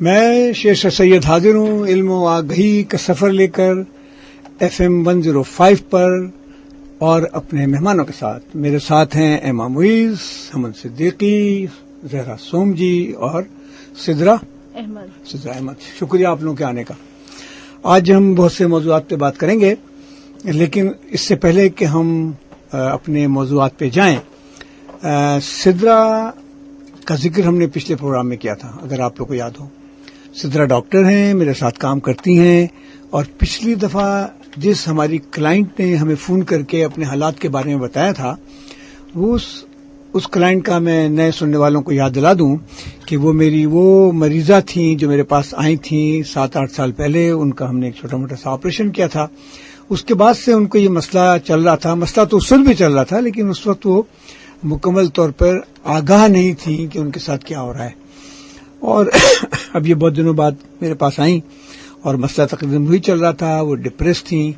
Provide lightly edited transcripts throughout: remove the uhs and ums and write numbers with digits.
میں شیخ سید حاضر ہوں علم و آگہی کا سفر لے کر FM 105 پر اور اپنے مہمانوں کے ساتھ. میرے ساتھ ہیں ایما معیز، حمد صدیقی، زہرا سوم جی اور سدرا احمد. شکریہ آپ لوگوں کے آنے کا. آج ہم بہت سے موضوعات پہ بات کریں گے، لیکن اس سے پہلے کہ ہم اپنے موضوعات پہ جائیں، سدرا کا ذکر ہم نے پچھلے پروگرام میں کیا تھا، اگر آپ لوگ کو یاد ہو. سدرا ڈاکٹر ہیں، میرے ساتھ کام کرتی ہیں، اور پچھلی دفعہ جس ہماری کلائنٹ نے ہمیں فون کر کے اپنے حالات کے بارے میں بتایا تھا، وہ اس کلائنٹ کا میں نئے سننے والوں کو یاد دلا دوں کہ وہ میری وہ مریضہ تھیں جو میرے پاس آئی تھیں 7-8 سال پہلے. ان کا ہم نے ایک چھوٹا موٹا سا آپریشن کیا تھا. اس کے بعد سے ان کو یہ مسئلہ چل رہا تھا. مسئلہ تو اس وقت بھی چل رہا تھا، لیکن اس وقت وہ مکمل طور پر آگاہ نہیں تھی کہ ان کے ساتھ کیا ہو رہا ہے. اور اب یہ بہت دنوں بعد میرے پاس آئیں اور مسئلہ تقریباً وہی چل رہا تھا. وہ ڈپریس تھیں.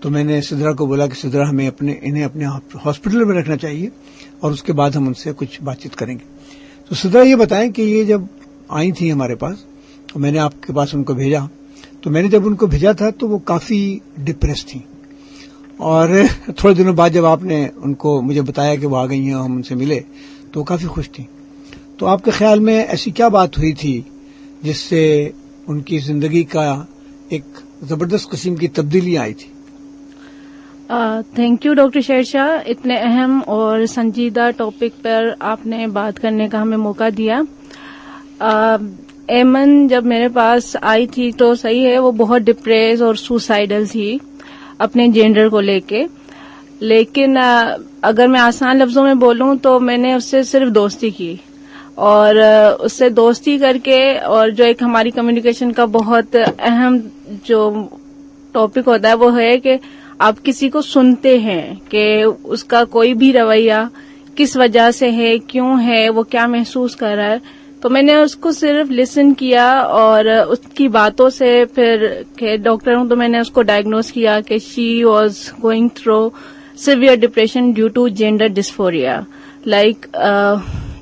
تو میں نے سدرا کو بولا کہ سدرا ہمیں انہیں اپنے ہاسپٹل میں رکھنا چاہیے اور اس کے بعد ہم ان سے کچھ بات چیت کریں گے. تو سدرا یہ بتائیں کہ یہ جب آئی تھیں ہمارے پاس تو میں نے آپ کے پاس ان کو بھیجا. تو میں نے جب ان کو بھیجا تھا تو وہ کافی ڈپریس تھیں، اور تھوڑے دنوں بعد جب آپ نے ان کو مجھے بتایا کہ وہ آ گئی ہیں، ہم ان سے ملے، تو وہ کافی خوش تھیں. تو آپ کے خیال میں ایسی کیا بات ہوئی تھی جس سے ان کی زندگی کا ایک زبردست قسم کی تبدیلی آئی تھی؟ Thank you doctor Sher Shah, اتنے اہم اور سنجیدہ ٹاپک پر آپ نے بات کرنے کا ہمیں موقع دیا. ایمن جب میرے پاس آئی تھی تو صحیح ہے، وہ بہت ڈپریس اور سوسائڈل تھی اپنے جینڈر کو لے کے. لیکن اگر میں آسان لفظوں میں بولوں تو میں نے اس سے صرف دوستی کی، اور اس سے دوستی کر کے، اور جو ایک ہماری کمیونیکیشن کا بہت اہم جو ٹاپک ہوتا ہے وہ ہے کہ آپ کسی کو سنتے ہیں کہ اس کا کوئی بھی رویہ کس وجہ سے ہے، کیوں ہے، وہ کیا محسوس کر رہا ہے. تو میں نے اس کو صرف لسن کیا، اور اس کی باتوں سے پھر کہ ڈاکٹر ہوں تو میں نے اس کو ڈائگنوز کیا کہ she was going through severe depression due to gender dysphoria. Like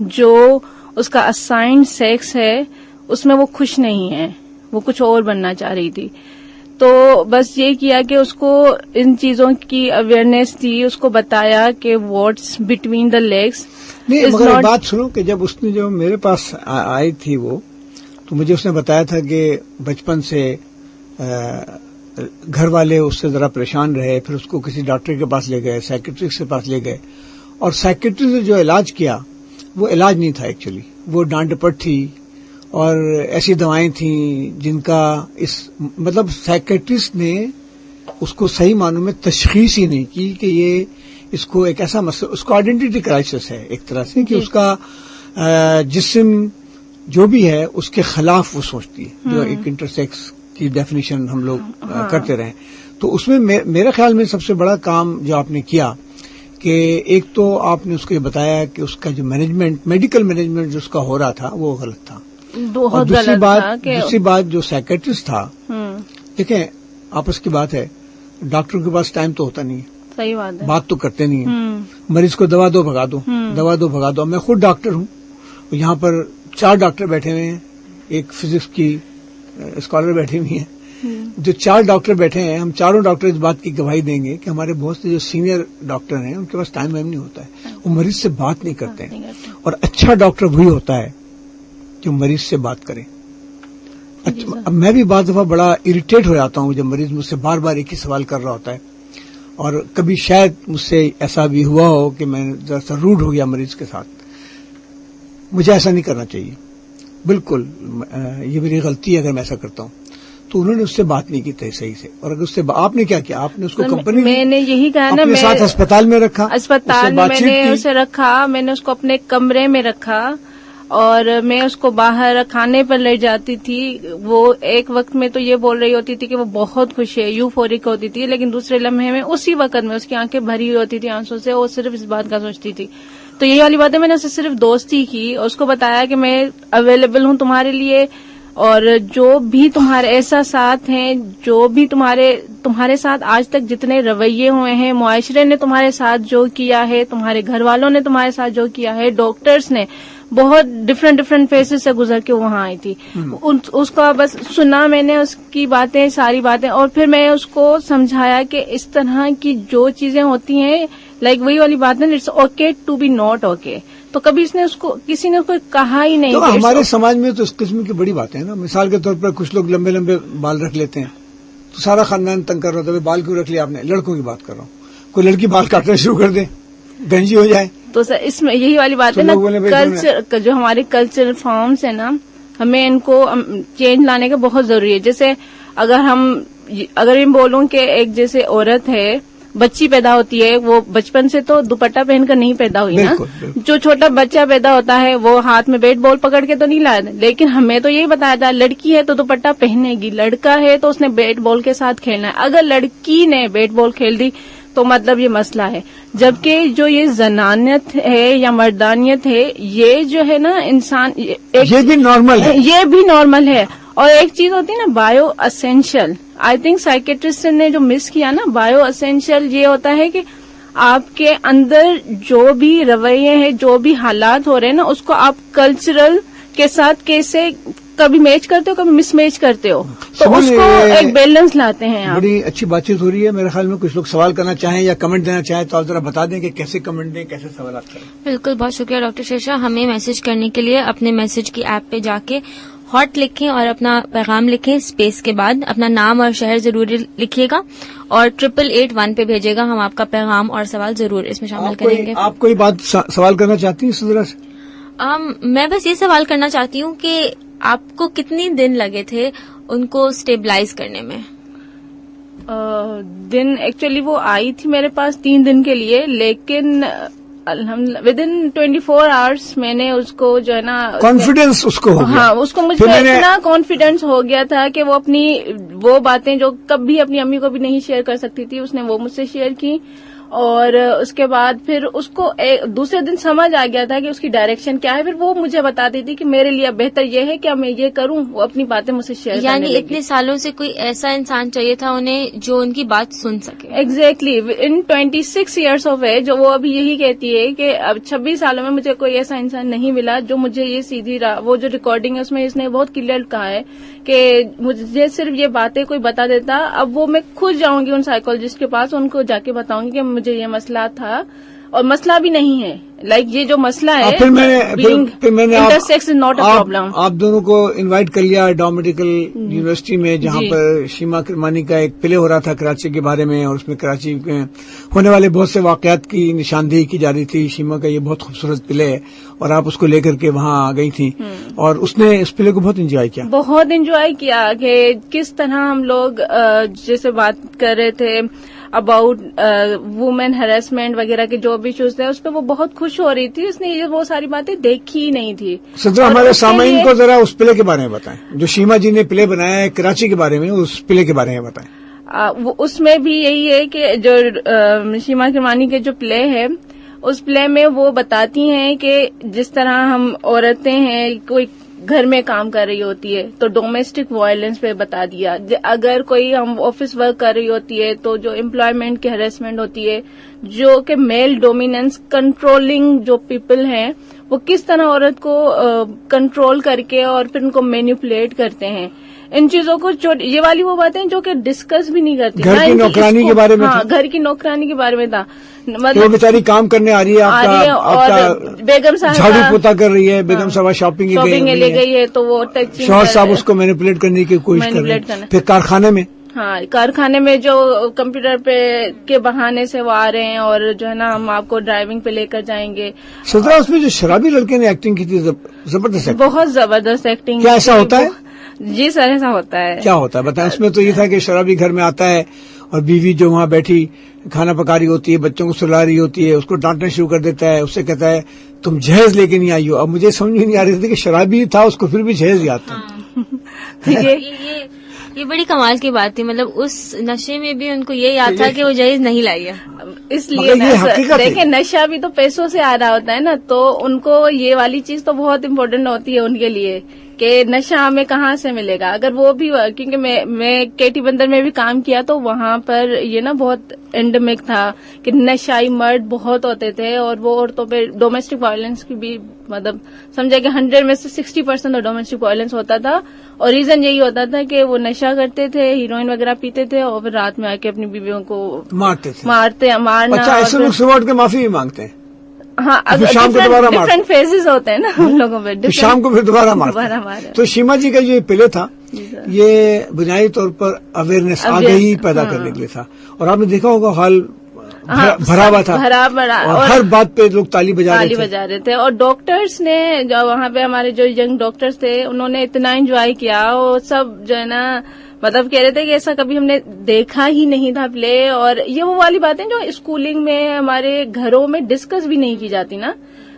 جو اس کا اسائنڈ سیکس ہے اس میں وہ خوش نہیں ہے، وہ کچھ اور بننا چاہ رہی تھی. تو بس یہ کیا کہ اس کو ان چیزوں کی اویئرنیس دی، اس کو بتایا کہ واٹس بٹوین دا لیگس. نہیں، مگر ایک بات سنو کہ جب اس نے جو میرے پاس آئی تھی وہ، تو مجھے اس نے بتایا تھا کہ بچپن سے گھر والے اس سے ذرا پریشان رہے، پھر اس کو کسی ڈاکٹر کے پاس لے گئے، سائیکیٹرسٹ کے پاس لے گئے، اور سائیکیٹرسٹ نے جو علاج کیا وہ علاج نہیں تھا ایکچولی، وہ ڈانٹ ڈپٹ تھی، اور ایسی دوائیں تھیں جن کا مطلب سائیکیٹرسٹ نے اس کو صحیح معنوں میں تشخیص ہی نہیں کی کہ یہ اس کو ایک ایسا مسئلہ، اس کو آئیڈینٹی کرائسس ہے ایک طرح سے، کہ اس کا جسم جو بھی ہے اس کے خلاف وہ سوچتی ہے، جو ایک انٹرسیکس کی ڈیفینیشن ہم لوگ کرتے رہے. تو اس میں میرے خیال میں سب سے بڑا کام جو آپ نے کیا کہ ایک تو آپ نے اس کو یہ بتایا کہ اس کا جو مینجمنٹ، میڈیکل مینجمنٹ جو اس کا ہو رہا تھا وہ غلط تھا. اور دوسری بات جو سائیکیٹرسٹ تھا، دیکھیں آپس کی بات ہے، ڈاکٹر کے پاس ٹائم تو ہوتا نہیں ہے، صحیح بات ہے، بات تو کرتے نہیں ہیں. مریض کو دوا دو بھگا دو، دوا دو بھگا دو. میں خود ڈاکٹر ہوں، یہاں پر 4 ڈاکٹر بیٹھے ہوئے ہیں، ایک فزکس کی اسکالر بیٹھی ہوئی ہیں. جو 4 ڈاکٹر بیٹھے ہیں، ہم چاروں ڈاکٹر اس بات کی گواہی دیں گے کہ ہمارے بہت سے جو سینئر ڈاکٹر ہیں ان کے پاس ٹائم نہیں ہوتا ہے، وہ مریض سے بات نہیں کرتے ہیں. اور اچھا ڈاکٹر وہی ہوتا ہے جو مریض سے بات کرے. میں بھی بعض دفعہ بڑا اریٹیٹ ہو جاتا ہوں جب مریض مجھ سے بار بار ایک ہی سوال کر رہا ہوتا ہے، اور کبھی شاید مجھ سے ایسا بھی ہوا ہو کہ میں ذرا سا روڈ ہو گیا مریض کے ساتھ. مجھے ایسا نہیں کرنا چاہیے، بالکل یہ میری غلطی ہے اگر میں ایسا کرتا ہوں. تو انہوں نے اس سے بات نہیں کی تھی صحیح سے. اور اگر اس سے آپ نے کیا کیا، آپ نے اس کو کمپنی میں نے یہی کہا نا، اپنے ساتھ ہسپتال میں رکھا، اسپتال میں میں نے اسے رکھا، میں نے اس کو اپنے کمرے میں رکھا، اور میں اس کو باہر کھانے پر لے جاتی تھی. وہ ایک وقت میں تو یہ بول رہی ہوتی تھی کہ وہ بہت خوش ہے، یوفورک ہوتی تھی، لیکن دوسرے لمحے میں اسی وقت میں اس کی آنکھیں بھری ہوئی ہوتی تھی آنسوں سے، وہ صرف اس بات کا سوچتی تھی. تو یہی والی بات ہے، میں نے اسے صرف دوستی کی اور اس کو بتایا کہ میں اویلیبل ہوں تمہارے لیے، اور جو بھی تمہارے احساسات ہیں، جو بھی تمہارے ساتھ آج تک جتنے رویے ہوئے ہیں، معاشرے نے تمہارے ساتھ جو کیا ہے، تمہارے گھر والوں نے تمہارے ساتھ جو کیا ہے، ڈاکٹرز نے بہت ڈفرینٹ فیسز سے گزر کے وہاں آئی تھی، اس کا بس سنا میں نے، اس کی باتیں، ساری باتیں، اور پھر میں اس کو سمجھایا کہ اس طرح کی جو چیزیں ہوتی ہیں، لائک وہی والی بات ہے، it's okay to be not okay. تو کبھی کسی نے اس کو کہا ہی نہیں. تو ہمارے سماج میں تو اس قسم کی بڑی باتیں ہیں نا. مثال کے طور پر کچھ لوگ لمبے لمبے بال رکھ لیتے ہیں تو سارا خاندان تنگ کر رہا تھا، بال کیوں رکھ لیا آپ نے؟ لڑکوں کی بات کر رہا ہوں. کوئی لڑکی بال کاٹنا شروع کر دے، گنجی ہو جائے. تو سر اس میں یہی والی بات ہے نا، کلچر جو ہمارے کلچرل فارمز ہیں نا، ہمیں ان کو چینج لانے کا بہت ضروری ہے. جیسے اگر میں بولوں کہ ایک جیسے عورت ہے، بچی پیدا ہوتی ہے، وہ بچپن سے تو دوپٹہ پہن کر نہیں پیدا ہوئی نا. جو چھوٹا بچہ پیدا ہوتا ہے وہ ہاتھ میں بیٹ بال پکڑ کے تو نہیں لایا، لیکن ہمیں تو یہی بتایا تھا لڑکی ہے تو دوپٹہ پہنے گی، لڑکا ہے تو اس نے بیٹ بال کے ساتھ کھیلنا ہے. اگر لڑکی نے بیٹ بال کھیل دی تو مطلب یہ مسئلہ ہے. جبکہ جو یہ زنانیت ہے یا مردانیت ہے، یہ جو ہے نا انسان، یہ بھی نارمل ہے، یہ بھی نارمل ہے. اور ایک چیز ہوتی ہے نا bio essential, I think psychiatrist نے جو مس کیا نا، بایو اسینشل یہ ہوتا ہے کہ آپ کے اندر جو بھی رویے ہیں، جو بھی حالات ہو رہے ہیں نا، اس کو آپ کلچرل کے ساتھ کیسے کبھی میچ کرتے ہو، کبھی مس میچ کرتے ہو، تو اس کو ایک بیلنس لاتے ہیں آپ. بڑی اچھی بات چیت ہو رہی ہے. میرے خیال میں کچھ لوگ سوال کرنا چاہیں یا کمنٹ دینا چاہیں تو آپ ذرا بتا دیں کہ کیسے کمنٹ دیں، کیسے سوالات کریں. بالکل، بہت شکریہ ڈاکٹر شیرشاہ. ہمیں میسج کرنے کے لیے اپنے میسج کی ایپ پہ جا کے ہاٹ لکھیں اور اپنا پیغام لکھیں، اسپیس کے بعد اپنا نام اور شہر ضرور لکھیے گا اور 8881 پہ بھیجے گا. ہم آپ کا پیغام اور سوال ضرور اس میں شامل کریں گے. آپ کوئی بات سوال کرنا چاہتی ہیں اس طرح سے؟ میں بس یہ سوال کرنا چاہتی ہوں کہ آپ کو کتنی دن لگے تھے ان کو اسٹیبلائز کرنے میں؟ دن ایکچولی وہ آئی تھی میرے پاس 3 دن کے لیے، لیکن الحمدللہ ودن 24 آورس میں نے اس کو جو ہے نا کانفیڈینس اس کو ہو گیا. ہاں، اس کو مجھ پہ اتنا کانفیڈینس ہو گیا تھا کہ وہ باتیں جو کبھی اپنی امی کو بھی نہیں شیئر کر سکتی تھی، اس نے وہ مجھ سے شیئر کی. اور اس کے بعد پھر اس کو دوسرے دن سمجھ آ گیا تھا کہ اس کی ڈائریکشن کیا ہے. پھر وہ مجھے بتاتی تھی کہ میرے لیے بہتر یہ ہے کہ میں یہ کروں. وہ اپنی باتیں مجھ سے شیئر کرنے لگی. یعنی اتنے سالوں سے کوئی ایسا انسان چاہیے تھا انہیں جو ان کی بات سن سکے. Exactly in 26 years of age جو وہ ابھی یہی کہتی ہے کہ اب 26 سالوں میں مجھے کوئی ایسا انسان نہیں ملا جو مجھے یہ سیدھی وہ جو ریکارڈنگ ہے اس میں اس نے بہت کلیئر کہا ہے کہ مجھے صرف یہ باتیں کوئی بتا دیتا، اب وہ میں خود جاؤں گی ان سائیکولوجسٹ کے پاس، ان کو جا کے بتاؤں گی کہ مجھے یہ مسئلہ تھا اور مسئلہ بھی نہیں ہے. لائک یہ جو مسئلہ ہے پھر میں نے intersex is not a problem. آپ دونوں کو انوائٹ کر لیا ڈاؤ میڈیکل یونیورسٹی میں، جہاں پر شیما کرمانی کا ایک پلے ہو رہا تھا کراچی کے بارے میں، اور اس میں کراچی میں ہونے والے بہت سے واقعات کی نشاندہی کی جا رہی تھی. شیما کا یہ بہت خوبصورت پلے ہے اور آپ اس کو لے کر کے وہاں آ گئی تھیں، اور اس نے اس پلے کو بہت انجوائے کیا. بہت انجوائے کیا کہ کس طرح ہم لوگ جیسے بات کر رہے تھے اباؤٹ وومن ہراسمنٹ وغیرہ کے جو بھی ایشوز تھے، اس پہ وہ بہت خوش ہو رہی تھی. اس نے یہ وہ ساری باتیں دیکھی ہی نہیں تھی. صدر ہمارے سامعین کو ذرا اس پلے کے بارے میں بتائیں جو شیما جی نے پلے بنایا ہے کراچی کے بارے میں، اس پلے کے بارے میں بتائیں. اس میں بھی یہی ہے کہ جو شیما کرمانی کے جو پلے ہے، اس پلے میں وہ بتاتی ہیں کہ جس طرح ہم عورتیں ہیں، کوئی گھر میں کام کر رہی ہوتی ہے تو ڈومیسٹک وائلنس پہ بتا دیا. اگر کوئی ہم آفس ورک کر رہی ہوتی ہے تو جو امپلائمنٹ کی ہراسمنٹ ہوتی ہے، جو کہ میل ڈومیننس کنٹرولنگ جو پیپل ہیں وہ کس طرح عورت کو کنٹرول کر کے اور پھر ان کو مینیپولیٹ کرتے ہیں. ان چیزوں کو یہ والی وہ باتیں جو کہ ڈسکس بھی نہیں کرتی. گھر کی نوکرانی کے بارے میں، ہاں گھر کی نوکرانی کے بارے میں تھا، مطلب بیچاری کام کرنے آ رہی ہے، اور بیگم صاحب جھاڑو پوتا کر رہی ہے، بیگم صاحب شاپنگ لے گئی ہے تو وہ شوہر صاحب اس کو مینیپولیٹ کرنے کی کوشش کر رہے ہیں. پھر کارخانے میں، ہاں کارخانے میں جو کمپیوٹر پہ کے بہانے سے وہ آ رہے ہیں اور جو ہے نا ہم آپ کو ڈرائیونگ پہ لے کر جائیں گے. سدرا اس میں جو شرابی لڑکے نے ایکٹنگ کی تھی زبردست، بہت زبردست ایکٹنگ. کیا ایسا ہوتا ہے؟ جی سر ایسا ہوتا ہے. کیا ہوتا ہے بتائیں. اس میں تو یہ تھا کہ شرابی گھر میں آتا ہے اور بیوی جو وہاں بیٹھی کھانا پکا رہی ہوتی ہے، بچوں کو سلا رہی ہوتی ہے، اس کو ڈانٹنا شروع کر دیتا ہے، اس سے کہتا ہے تم جہیز لے کے نہیں آئی ہو. اب مجھے سمجھ میں نہیں آ رہی تھی کہ شرابی تھا اس کو پھر بھی جہیز یاد تھا. یہ بڑی کمال کی بات تھی. مطلب اس نشے میں بھی ان کو یہ یاد تھا کہ وہ جہیز نہیں لائی ہے. اس لیے دیکھیں نشہ بھی تو پیسوں سے آ رہا ہوتا ہے نا، تو ان کو یہ والی چیز تو بہت امپورٹنٹ ہوتی ہے ان کے لیے کہ نشہ ہمیں کہاں سے ملے گا. اگر وہ بھی, کیونکہ میں KT بندر میں بھی کام کیا تو وہاں پر یہ نا بہت اینڈمک تھا کہ نشائی مرد بہت ہوتے تھے, اور وہ عورتوں پہ ڈومیسٹک وائلنس کی بھی مطلب سمجھا کہ 100 میں سے 60% ڈومیسٹک وائلنس ہوتا تھا, اور ریزن یہی ہوتا تھا کہ وہ نشہ کرتے تھے, ہیروئن وغیرہ پیتے تھے, اور پھر رات میں آ کے اپنی بیویوں کو مارنا. اچھا, ایسے لوگ صبح اٹھ کے معافی بھی مانگتے ہیں. ہاں, ڈفرینٹ فیزز ہوتے ہیں نا ان لوگوں پہ, شام کو پھر دوبارہ مارتے. تو شیما جی کا جو پلے تھا یہ بنیادی طور پر اویئرنیس آگہی پیدا کرنے کے لیے تھا, اور آپ نے دیکھا ہوگا ہال بھرا ہوا تھا, اور ہر بات پہ لوگ تالی بجا رہے تھے. اور ڈاکٹرز نے جو وہاں پہ ہمارے جو ینگ ڈاکٹرز تھے انہوں نے اتنا انجوائے کیا, اور سب جو ہے نا مطلب کہہ رہے تھے کہ ایسا کبھی ہم نے دیکھا ہی نہیں تھا پلے. اور یہ وہ والی باتیں جو اسکولنگ میں ہمارے گھروں میں ڈسکس بھی نہیں کی جاتی نا.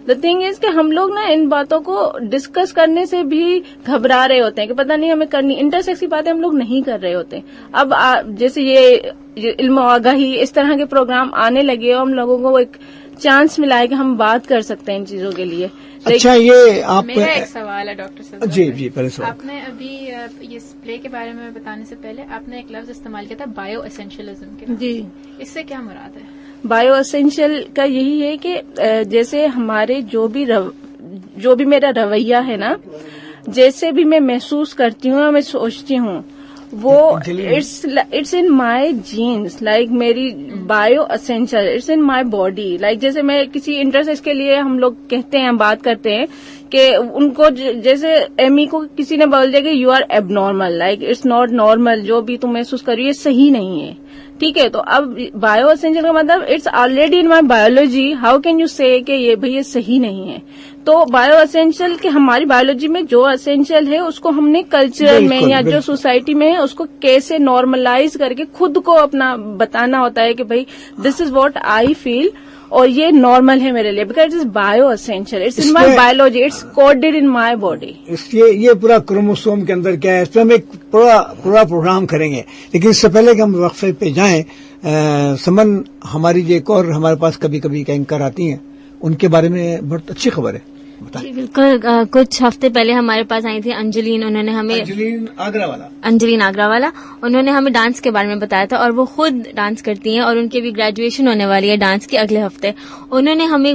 دا تھنگ از کہ ہم لوگ نا ان باتوں کو ڈسکس کرنے سے بھی گھبرا رہے ہوتے ہیں کہ پتہ نہیں ہمیں کرنی, انٹرسیکس کی باتیں ہم لوگ نہیں کر رہے ہوتے. اب جیسے یہ علم و آگاہی اس طرح کے پروگرام آنے لگے, اور ہم لوگوں کو ایک چانس ملا ہے کہ ہم بات کر سکتے ہیں ان چیزوں کے لیے. اچھا, یہ آپ میرا ایک سوال ہے ڈاکٹر صاحب. جی پہلے سوال. آپ نے ابھی اس پلے کے بارے میں بتانے سے پہلے آپ نے ایک لفظ استعمال کیا تھا بایو اسینشلزم کے. جی, اس سے کیا مراد ہے؟ بایو اسینشل کا یہی ہے کہ جیسے ہمارے جو بھی میرا رویہ ہے نا, جیسے بھی میں محسوس کرتی ہوں, میں سوچتی ہوں, وہ it's in my genes, like میری bio essential, it's in my body. Like جیسے میں کسی انٹرسیکس کے لیے ہم لوگ کہتے ہیں, بات کرتے ہیں کہ ان کو جیسے ایمی کو کسی نے بول دیا کہ you are abnormal, like it's not normal, جو بھی تم محسوس کر رہی ہے صحیح نہیں ہے. ٹھیک ہے, تو اب بایو اسینشل کا مطلب it's already in my biology, how can you say کہ یہ بھائی یہ صحیح نہیں ہے. تو بایو اسینشل کہ ہماری بایولوجی میں جو اسینشل ہے اس کو ہم نے کلچر میں یا جو سوسائٹی میں ہے اس کو کیسے نارملائز کر کے خود کو اپنا بتانا ہوتا ہے کہ بھائی دس از واٹ آئی فیل, اور یہ نارمل ہے میرے لیے, because it's bio essential, it's in my biology, it's coded in my body. یہ پورا کروموسوم کے اندر کیا ہے, اس پہ ہم ایک پورا پروگرام کریں گے. لیکن اس سے پہلے کہ ہم وقفے پہ جائیں, سمن ہماری جو ایک اور ہمارے پاس کبھی کبھی ایک اینکر آتی ہیں, ان کے بارے میں بہت اچھی خبر ہے. جی بالکل, کچھ ہفتے پہلے ہمارے پاس آئی تھی انجلین, انہوں نے ہمیں انجلین آگرہ والا انہوں نے ہمیں ڈانس کے بارے میں بتایا تھا, اور وہ خود ڈانس کرتی ہیں, اور ان کی بھی گریجویشن ہونے والی ہے ڈانس کی اگلے ہفتے. انہوں نے ہمیں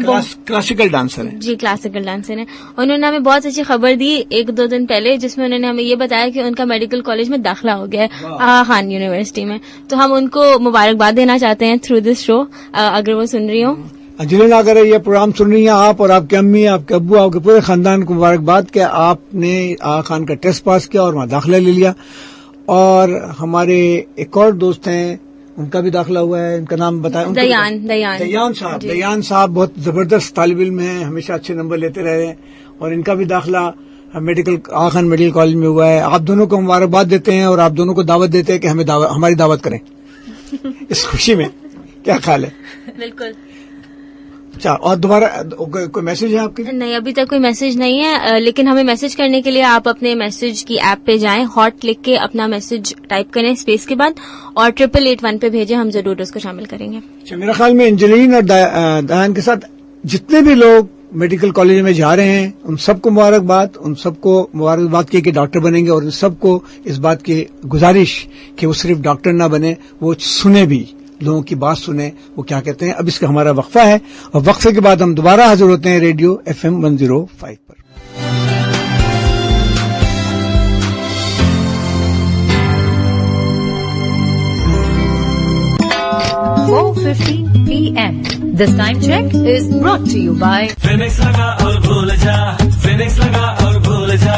کلاسیکل ڈانسر ہیں. جی کلاسیکل ڈانسر ہیں. انہوں نے ہمیں بہت اچھی خبر دی 1-2 دن پہلے, جس میں انہوں نے ہمیں یہ بتایا کہ ان کا میڈیکل کالج میں داخلہ ہو گیا ہے, آغا خان یونیورسٹی میں. تو ہم ان کو مبارکباد دینا چاہتے ہیں تھرو دس شو, اگر وہ سن رہی ہوں. انجلین اگر یہ پروگرام سن رہی ہیں آپ, اور آپ کی امی, آپ کے ابو, آپ کے پورے خاندان کو مبارکباد کہ آپ نے آغا خان کا ٹیسٹ پاس کیا اور وہاں داخلہ لے لیا. اور ہمارے ایک اور دوست ہیں, ان کا بھی داخلہ ہوا ہے, ان کا نام بتائیں. دیان صاحب بہت زبردست طالب علم ہیں, ہمیشہ اچھے نمبر لیتے رہے ہیں, اور ان کا بھی داخلہ آغا خان میڈیکل کالج میں ہوا ہے. آپ دونوں کو مبارکباد دیتے ہیں, اور آپ دونوں کو دعوت دیتے ہیں کہ ہماری دعوت کریں اس خوشی میں. کیا خیال ہے؟ بالکل. اچھا, اور دوبارہ کوئی میسج ہے آپ کے؟ نہیں, ابھی تک کوئی میسج نہیں ہے, لیکن ہمیں میسج کرنے کے لیے آپ اپنے میسج کی ایپ پہ جائیں, ہاٹ لکھ کے اپنا میسج ٹائپ کریں اسپیس کے بعد, اور 8881 پہ بھیجیں, ہم ضرور اس کو شامل کریں گے. اچھا, میرا خیال میں انجلین اور دیان کے ساتھ جتنے بھی لوگ میڈیکل کالج میں جا رہے ہیں, ان سب کو مبارکباد کی کہ ڈاکٹر بنیں گے, اور ان سب کو اس بات کی گزارش کہ وہ صرف ڈاکٹر نہ بنے, وہ سنے بھی, لوگوں کی بات سنیں وہ کیا کہتے ہیں. اب اس کا ہمارا وقفہ ہے, اور وقفے کے بعد ہم دوبارہ حاضر ہوتے ہیں radio FM 105 per. PM. This time check is brought to you by Phoenix laga aur bhul ja, Phoenix laga aur bhul ja.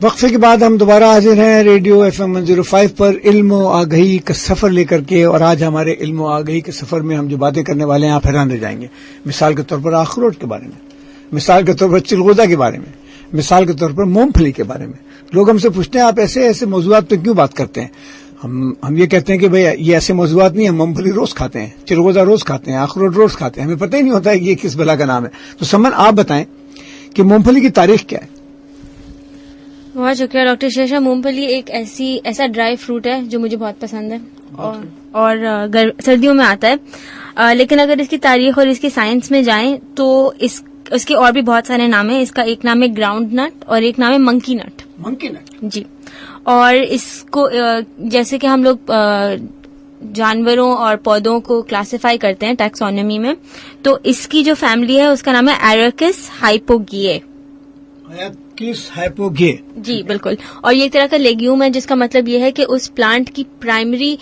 وقفے کے بعد ہم دوبارہ حاضر ہیں ریڈیو FM 105 پر علم و آگہی کا سفر لے کر کے. اور آج ہمارے علم و آگہی کے سفر میں ہم جو باتیں کرنے والے ہیں آپ حیران رہ جائیں گے. مثال کے طور پر اخروٹ کے بارے میں, مثال کے طور پر چلغوزہ کے بارے میں, مثال کے طور پر مونگ پھلی کے بارے میں. لوگ ہم سے پوچھتے ہیں آپ ایسے موضوعات پہ کیوں بات کرتے ہیں. ہم یہ کہتے ہیں کہ بھئی یہ ایسے موضوعات نہیں ہیں, ہم مونگ پھلی روز کھاتے ہیں, چلغوزہ روز کھاتے ہیں, اخروٹ روز کھاتے ہیں, ہمیں پتہ ہی نہیں ہوتا ہے کہ یہ کس بلا کا نام ہے. تو سمن آپ بتائیں کہ مونگ پھلی کی تاریخ کیا ہے؟ بہت شکریہ ڈاکٹر شیشا. مونگ پھلی ایک ایسا ڈرائی فروٹ ہے جو مجھے بہت پسند ہے اور سردیوں میں آتا ہے. لیکن اگر اس کی تاریخ اور اس کی سائنس میں جائیں تو اس کے اور بھی بہت سارے نام ہیں. اس کا ایک نام ہے گراؤنڈ نٹ اور ایک نام ہے منکی نٹ. منکی نٹ جی. اور اس کو جیسے کہ ہم لوگ جانوروں اور پودوں کو کلاسیفائی کرتے ہیں ٹیکسونومی میں, تو اس کی جو فیملی ہے اس کا نام ہے ایرکس ہائپوگیے. جی بالکل. اور یہ ایک طرح کا لیگیوم ہے جس کا مطلب یہ ہے کہ اس پلانٹ کی پرائمری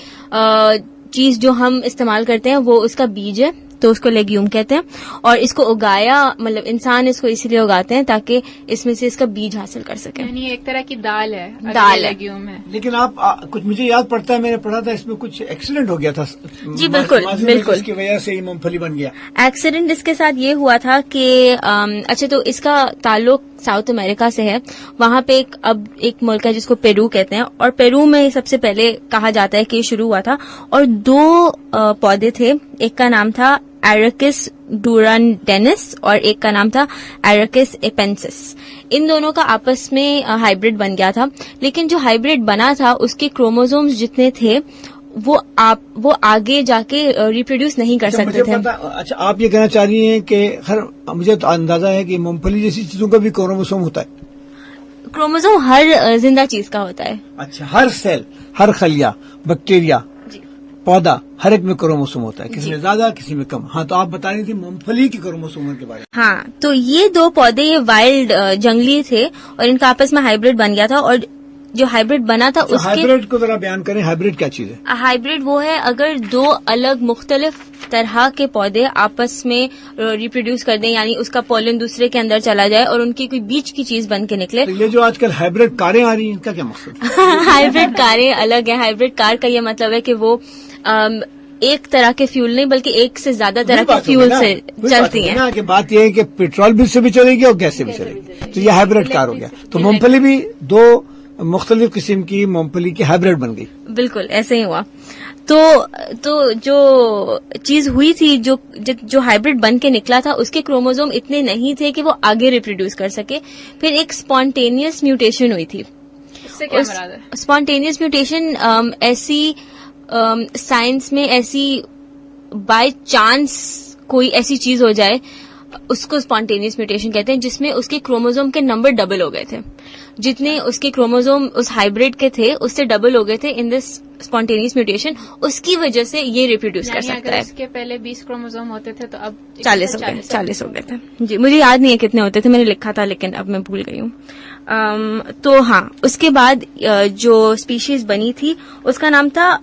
چیز جو ہم استعمال کرتے ہیں وہ اس کا بیج ہے, تو اس کو لیگیوم کہتے ہیں. اور اس کو اگایا مطلب انسان اس کو اسی لیے اگاتے ہیں تاکہ اس میں سے اس کا بیج حاصل کر سکیں. یعنی ایک طرح کی دال ہے, لیگیوم ہے. لیکن آپ کچھ مجھے یاد پڑتا ہے, میں نے پڑھا تھا اس میں کچھ ایکسیڈنٹ ہو گیا تھا. جی بالکل بالکل. اس کی وجہ سے یہ مونگ پھلی بن گیا. ایکسیڈنٹ اس کے ساتھ یہ ہوا تھا کہ اچھا تو اس کا تعلق ساؤتھ امریکہ سے ہے. وہاں پہ اب ایک ملک ہے جس کو پیرو کہتے ہیں, اور پیرو میں سب سے پہلے کہا جاتا ہے کہ یہ شروع ہوا تھا. اور 2 پودے تھے, ایک کا نام تھا ایرکس ڈورانڈینس اور ایک کا نام تھا ایرکس ایپینسس. ان دونوں کا آپس میں ہائیبرڈ بن گیا تھا, لیکن جو ہائیبرڈ بنا تھا اس کے کروموزومز جتنے تھے وہ آگے جا کے ریپروڈیوس نہیں کر سکتے تھے. اچھا, آپ یہ کہنا چاہ رہی ہیں کہ مجھے تو اندازہ ہے کہ مونگ پھلی جیسی چیزوں کا بھی کروموسوم ہوتا ہے. کروموزوم ہر زندہ چیز کا ہوتا ہے. اچھا, ہر سیل, ہر خلیہ, بیکٹیریا, پودا, ہر ایک میں کروموسوم ہوتا ہے, کسی میں زیادہ کسی میں کم. ہاں, تو آپ بتا رہی تھی مونگ پھلی کی کروموسوم کے بارے میں. ہاں, تو یہ 2 پودے یہ وائلڈ جنگلی تھے اور ان کا آپس میں ہائیبرڈ بن گیا تھا. اور جو ہائیبرڈ بنا تھا اس کے ہائیبرڈ کو ذرا بیان کریں. ہائیبرڈ کیا چیز ہے؟ ہائیبرڈ وہ ہے اگر 2 الگ مختلف طرح کے پودے آپس میں ریپروڈیوس کر دیں, یعنی اس کا پولن دوسرے کے اندر چلا جائے اور ان کی کوئی بیچ کی چیز بن کے نکلے. یہ جو آج کل ہائیبرڈ کاریں آ رہی ہیں, ان کا کیا مقصد؟ ہائیبرڈ کاریں الگ ہیں. ہائیبرڈ کار کا یہ مطلب ہے کہ وہ ایک طرح کے فیول نہیں بلکہ ایک سے زیادہ طرح کے فیول سے چلتی ہیں. کہ بات یہ ہے کہ پیٹرول بھی سے بھی چلے گی اور گیس سے بھی چلے گی, تو یہ ہائیبرڈ کار ہو گیا. تو مونگ پھلی بھی 2 مختلف قسم کی مونگ پھلی کی ہائیبرڈ بن گئی. بالکل ایسے ہی ہوا. تو جو چیز ہوئی تھی, جو ہائیبرڈ بن کے نکلا تھا, اس کے کروموزوم اتنے نہیں تھے کہ وہ آگے ریپروڈیوس کر سکے. پھر ایک اسپونٹینیس میوٹیشن ہوئی تھی. اس سے کیا مراد ہے؟ اسپونٹینیس میوٹیشن ایسی سائنس میں ایسی بائی چانس کوئی ایسی چیز ہو جائے, اس کو اسپونٹینیس میوٹیشن کہتے ہیں, جس میں اس کے کروموزوم کے نمبر ڈبل ہو گئے تھے. جتنے اس کے کروموزوم اس ہائیبرڈ کے تھے اس سے ڈبل ہو گئے تھے ان دس اسپونٹینیس میوٹیشن. اس کی وجہ سے یہ ریپروڈیوس کر سکتا ہے. اس کے پہلے 20 کروموزوم ہوتے تھے تو اب 40 ہو گئے تھے. جی مجھے یاد نہیں ہے کتنے ہوتے تھے, میں نے لکھا تھا لیکن اب میں بھول گئی ہوں. تو ہاں, اس کے بعد جو اسپیشیز بنی تھی اس کا نام تھا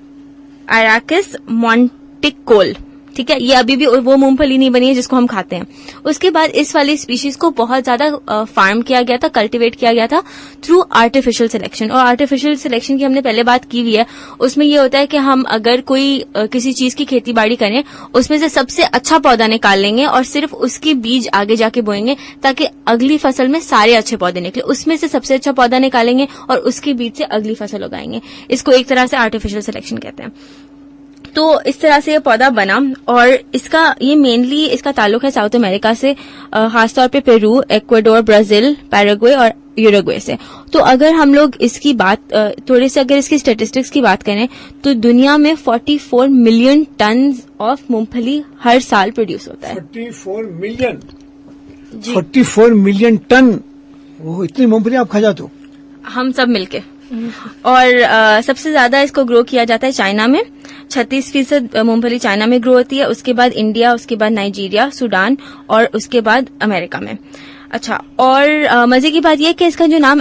ایراکس مونٹیکول. ٹھیک ہے, یہ ابھی بھی وہ مونگ پھلی نہیں بنی ہے جس کو ہم کھاتے ہیں. اس کے بعد اس والی اسپیشیز کو بہت زیادہ فارم کیا گیا تھا, کلٹیویٹ کیا گیا تھا تھرو آرٹیفیشل سلیکشن. اور آرٹیفیشل سلیکشن کی ہم نے پہلے بات کی ہوئی ہے. اس میں یہ ہوتا ہے کہ ہم اگر کوئی کسی چیز کی کھیتی باڑی کریں, اس میں سے سب سے اچھا پودا نکال لیں گے اور صرف اس کی بیج آگے جا کے بوئیں گے تاکہ اگلی فصل میں سارے اچھے پودے نکلے. اس میں سے سب سے اچھا پودا نکالیں گے اور اس کی بیج سے اگلی فصل اگائیں گے. اس کو ایک طرح سے آرٹیفیشل سلیکشن کہتے ہیں. تو اس طرح سے یہ پودا بنا, اور اس کا یہ مینلی اس کا تعلق ہے ساؤتھ امریکہ سے, خاص طور پہ پیرو, ایکواڈور, برازیل, پیراگوئے اور یوروگوئے سے. تو اگر ہم لوگ اس کی بات تھوڑے سے اگر اس کی اسٹیٹسٹکس کی بات کریں تو دنیا میں 44 ملین ٹنز آف مونگ پھلی ہر سال پروڈیوس ہوتا ہے. 44 ملین ٹن, وہ اتنی مونگ پھلی آپ کھا جاتے ہو؟ ہم سب مل کے. اور سب سے زیادہ اس کو گرو کیا جاتا ہے چائنا میں. 36% مونگ پھلی چائنا میں گرو ہوتی ہے, اس کے بعد انڈیا, اس کے بعد نائجیریا, سوڈان اور اس کے بعد امریکہ میں. اچھا, اور مزے کی بات یہ ہے کہ اس کا جو نام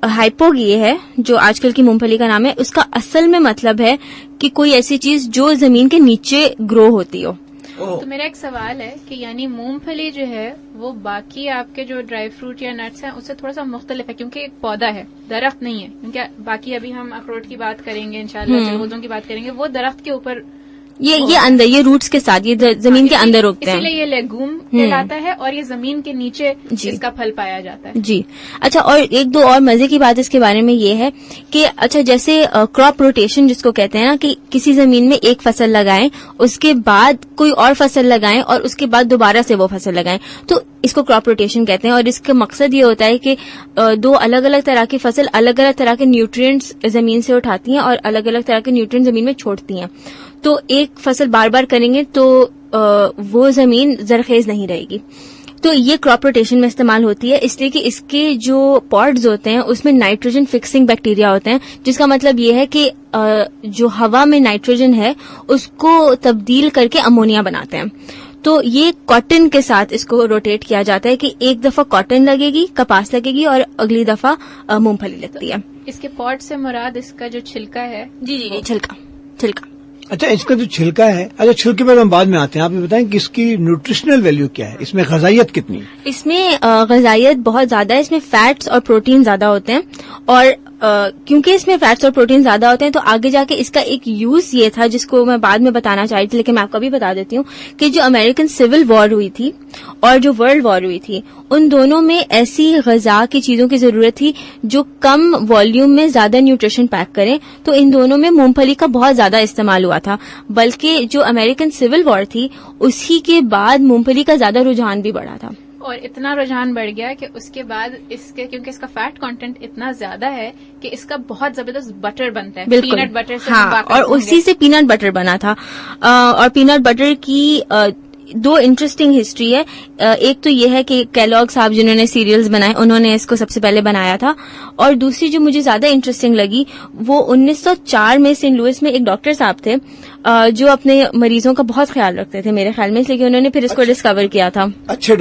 ہائپوگیے ہے, جو آج کل کی مونگ پھلی کا نام ہے, اس کا اصل میں مطلب ہے کہ کوئی ایسی چیز جو زمین کے نیچے گرو ہوتی ہو. تو میرا ایک سوال ہے کہ یعنی مونگ پھلی جو ہے وہ باقی آپ کے جو ڈرائی فروٹ یا نٹس ہیں اس سے تھوڑا سا مختلف ہے, کیونکہ ایک پودا ہے, درخت نہیں ہے. کیونکہ باقی ابھی ہم اخروٹ کی بات کریں گے انشاءاللہ, چرگوزوں کی بات کریں گے, وہ درخت کے اوپر یہ اندر, یہ روٹس کے ساتھ, یہ زمین کے اندر اگتے ہیں, اسی لیے یہ لیگوم کہلاتا ہے, اور یہ زمین کے نیچے اس کا پھل پایا جاتا ہے. جی اچھا, اور ایک دو اور مزے کی بات اس کے بارے میں یہ ہے کہ اچھا جیسے کراپ روٹیشن جس کو کہتے ہیں نا, کہ کسی زمین میں ایک فصل لگائیں, اس کے بعد کوئی اور فصل لگائیں اور اس کے بعد دوبارہ سے وہ فصل لگائیں, تو اس کو کراپ روٹیشن کہتے ہیں, اور اس کا مقصد یہ ہوتا ہے کہ دو الگ الگ طرح کی فصل الگ الگ طرح کے نیوٹرینٹس زمین سے اٹھاتی ہیں اور الگ الگ طرح کے نیوٹرینٹ زمین میں چھوڑتی ہیں. تو ایک فصل بار بار کریں گے تو وہ زمین زرخیز نہیں رہے گی. تو یہ کراپ روٹیشن میں استعمال ہوتی ہے, اس لیے کہ اس کے جو پوڈز ہوتے ہیں اس میں نائٹروجن فکسنگ بیکٹیریا ہوتے ہیں, جس کا مطلب یہ ہے کہ جو ہوا میں نائٹروجن ہے اس کو تبدیل کر کے امونیا بناتے ہیں. تو یہ کاٹن کے ساتھ اس کو روٹیٹ کیا جاتا ہے کہ ایک دفعہ کاٹن لگے گی, کپاس لگے گی, اور اگلی دفعہ مونگ پھلی لگتی ہے. اس کے پاٹ سے مراد اس کا جو چھلکا ہے. جی جی چھلکا. اچھا, اس کا جو چھلکا ہے, اچھا چھلکے پر ہم بعد میں آتے ہیں. آپ یہ بتائیں کہ اس کی نیوٹریشنل ویلیو کیا ہے, اس میں غذائیت کتنی ہے؟ اس میں غذائیت بہت زیادہ ہے. اس میں فیٹس اور پروٹین زیادہ ہوتے ہیں, اور کیونکہ اس میں فیٹس اور پروٹین زیادہ ہوتے ہیں تو آگے جا کے اس کا ایک یوز یہ تھا جس کو میں بعد میں بتانا چاہی تھی, لیکن میں آپ کو بھی بتا دیتی ہوں کہ جو امریکن سول وار ہوئی تھی اور جو ورلڈ وار ہوئی تھی, ان دونوں میں ایسی غذا کی چیزوں کی ضرورت تھی جو کم والیوم میں زیادہ نیوٹریشن پیک کریں. تو ان دونوں میں مونگ پھلی کا بہت زیادہ استعمال ہوا تھا, بلکہ جو امریکن سول وار تھی اسی کے بعد مونگ پھلی کا زیادہ رجحان بھی بڑھا تھا. اور اتنا رجحان بڑھ گیا کہ اس کے بعد کیونکہ اس کا فیٹ کانٹینٹ اتنا زیادہ ہے کہ اس کا بہت زبردست بٹر بنتا ہے. بالکل, پینٹ بٹر سے. ہاں, اور اسی سے پینٹ بٹر بنا تھا. اور پینٹ بٹر کی دو انٹرسٹنگ ہسٹری ہے. ایک تو یہ ہے کہ کیلوگ صاحب جنہوں نے سیریلز بنائے انہوں نے اس کو سب سے پہلے بنایا تھا, اور دوسری جو مجھے زیادہ انٹرسٹنگ لگی وہ 1904 میں سینٹ لوئس میں ایک ڈاکٹر صاحب تھے جو اپنے مریضوں کا بہت خیال رکھتے تھے میرے خیال میں, اس لیے انہوں نے پھر اس کو ڈسکور کیا تھا. اچھے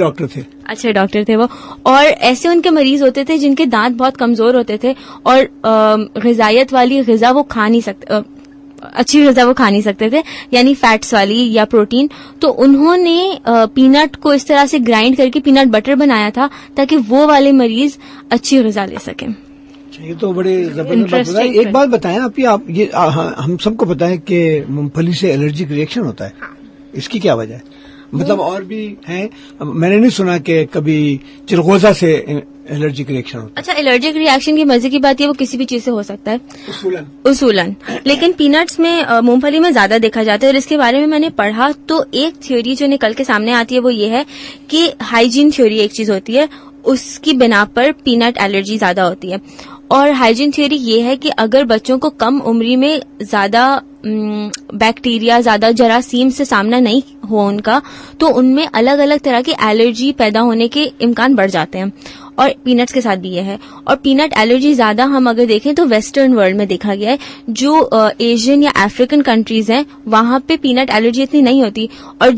ڈاکٹر تھے وہ, اور ایسے ان کے مریض ہوتے تھے جن کے دانت بہت کمزور ہوتے تھے اور غذائیت والی غذا وہ کھا نہیں سکتے, اچھی غذا وہ کھا نہیں سکتے تھے, یعنی فیٹس والی یا پروٹین. تو انہوں نے پینٹ کو اس طرح سے گرائنڈ کر کے پینٹ بٹر بنایا تھا تاکہ وہ والے مریض اچھی غذا لے سکیں. یہ تو بڑے زبردست. ایک بات بتائیں آپ, یہ ہم سب کو پتا ہے کہ مونگ پھلی سے الرجک ریئیکشن ہوتا ہے, اس کی کیا وجہ ہے؟ مطلب اور بھی ہیں, میں نے نہیں سنا کہ کبھی چلغوزہ سے الرجک ریئیکشن ہوتا ہے. اچھا, الرجک ریئیکشن کی مزے کی بات یہ وہ کسی بھی چیز سے ہو سکتا ہے اصولاً, لیکن پینٹس میں مونگ پھلی میں زیادہ دیکھا جاتا ہے. اور اس کے بارے میں نے پڑھا تو ایک تھیوری جو نکل کے سامنے آتی ہے وہ یہ ہے کہ ہائیجین تھیوری ایک چیز ہوتی ہے, اس کی بنا پر پینٹ الرجی زیادہ ہوتی ہے. اور ہائیجین تھیوری یہ ہے کہ اگر بچوں کو کم عمری میں زیادہ بیکٹیریا, زیادہ جراثیم سے سامنا نہیں ہو ان کا, تو ان میں الگ الگ طرح کی الرجی پیدا ہونے کے امکان بڑھ جاتے ہیں. اور پینٹس کے ساتھ بھی یہ ہے. اور پینٹ الرجی زیادہ ہم اگر دیکھیں تو ویسٹرن ورلڈ میں دیکھا گیا ہے. جو ایشین یا افریقن کنٹریز ہیں وہاں پہ پینٹ الرجی اتنی نہیں ہوتی, اور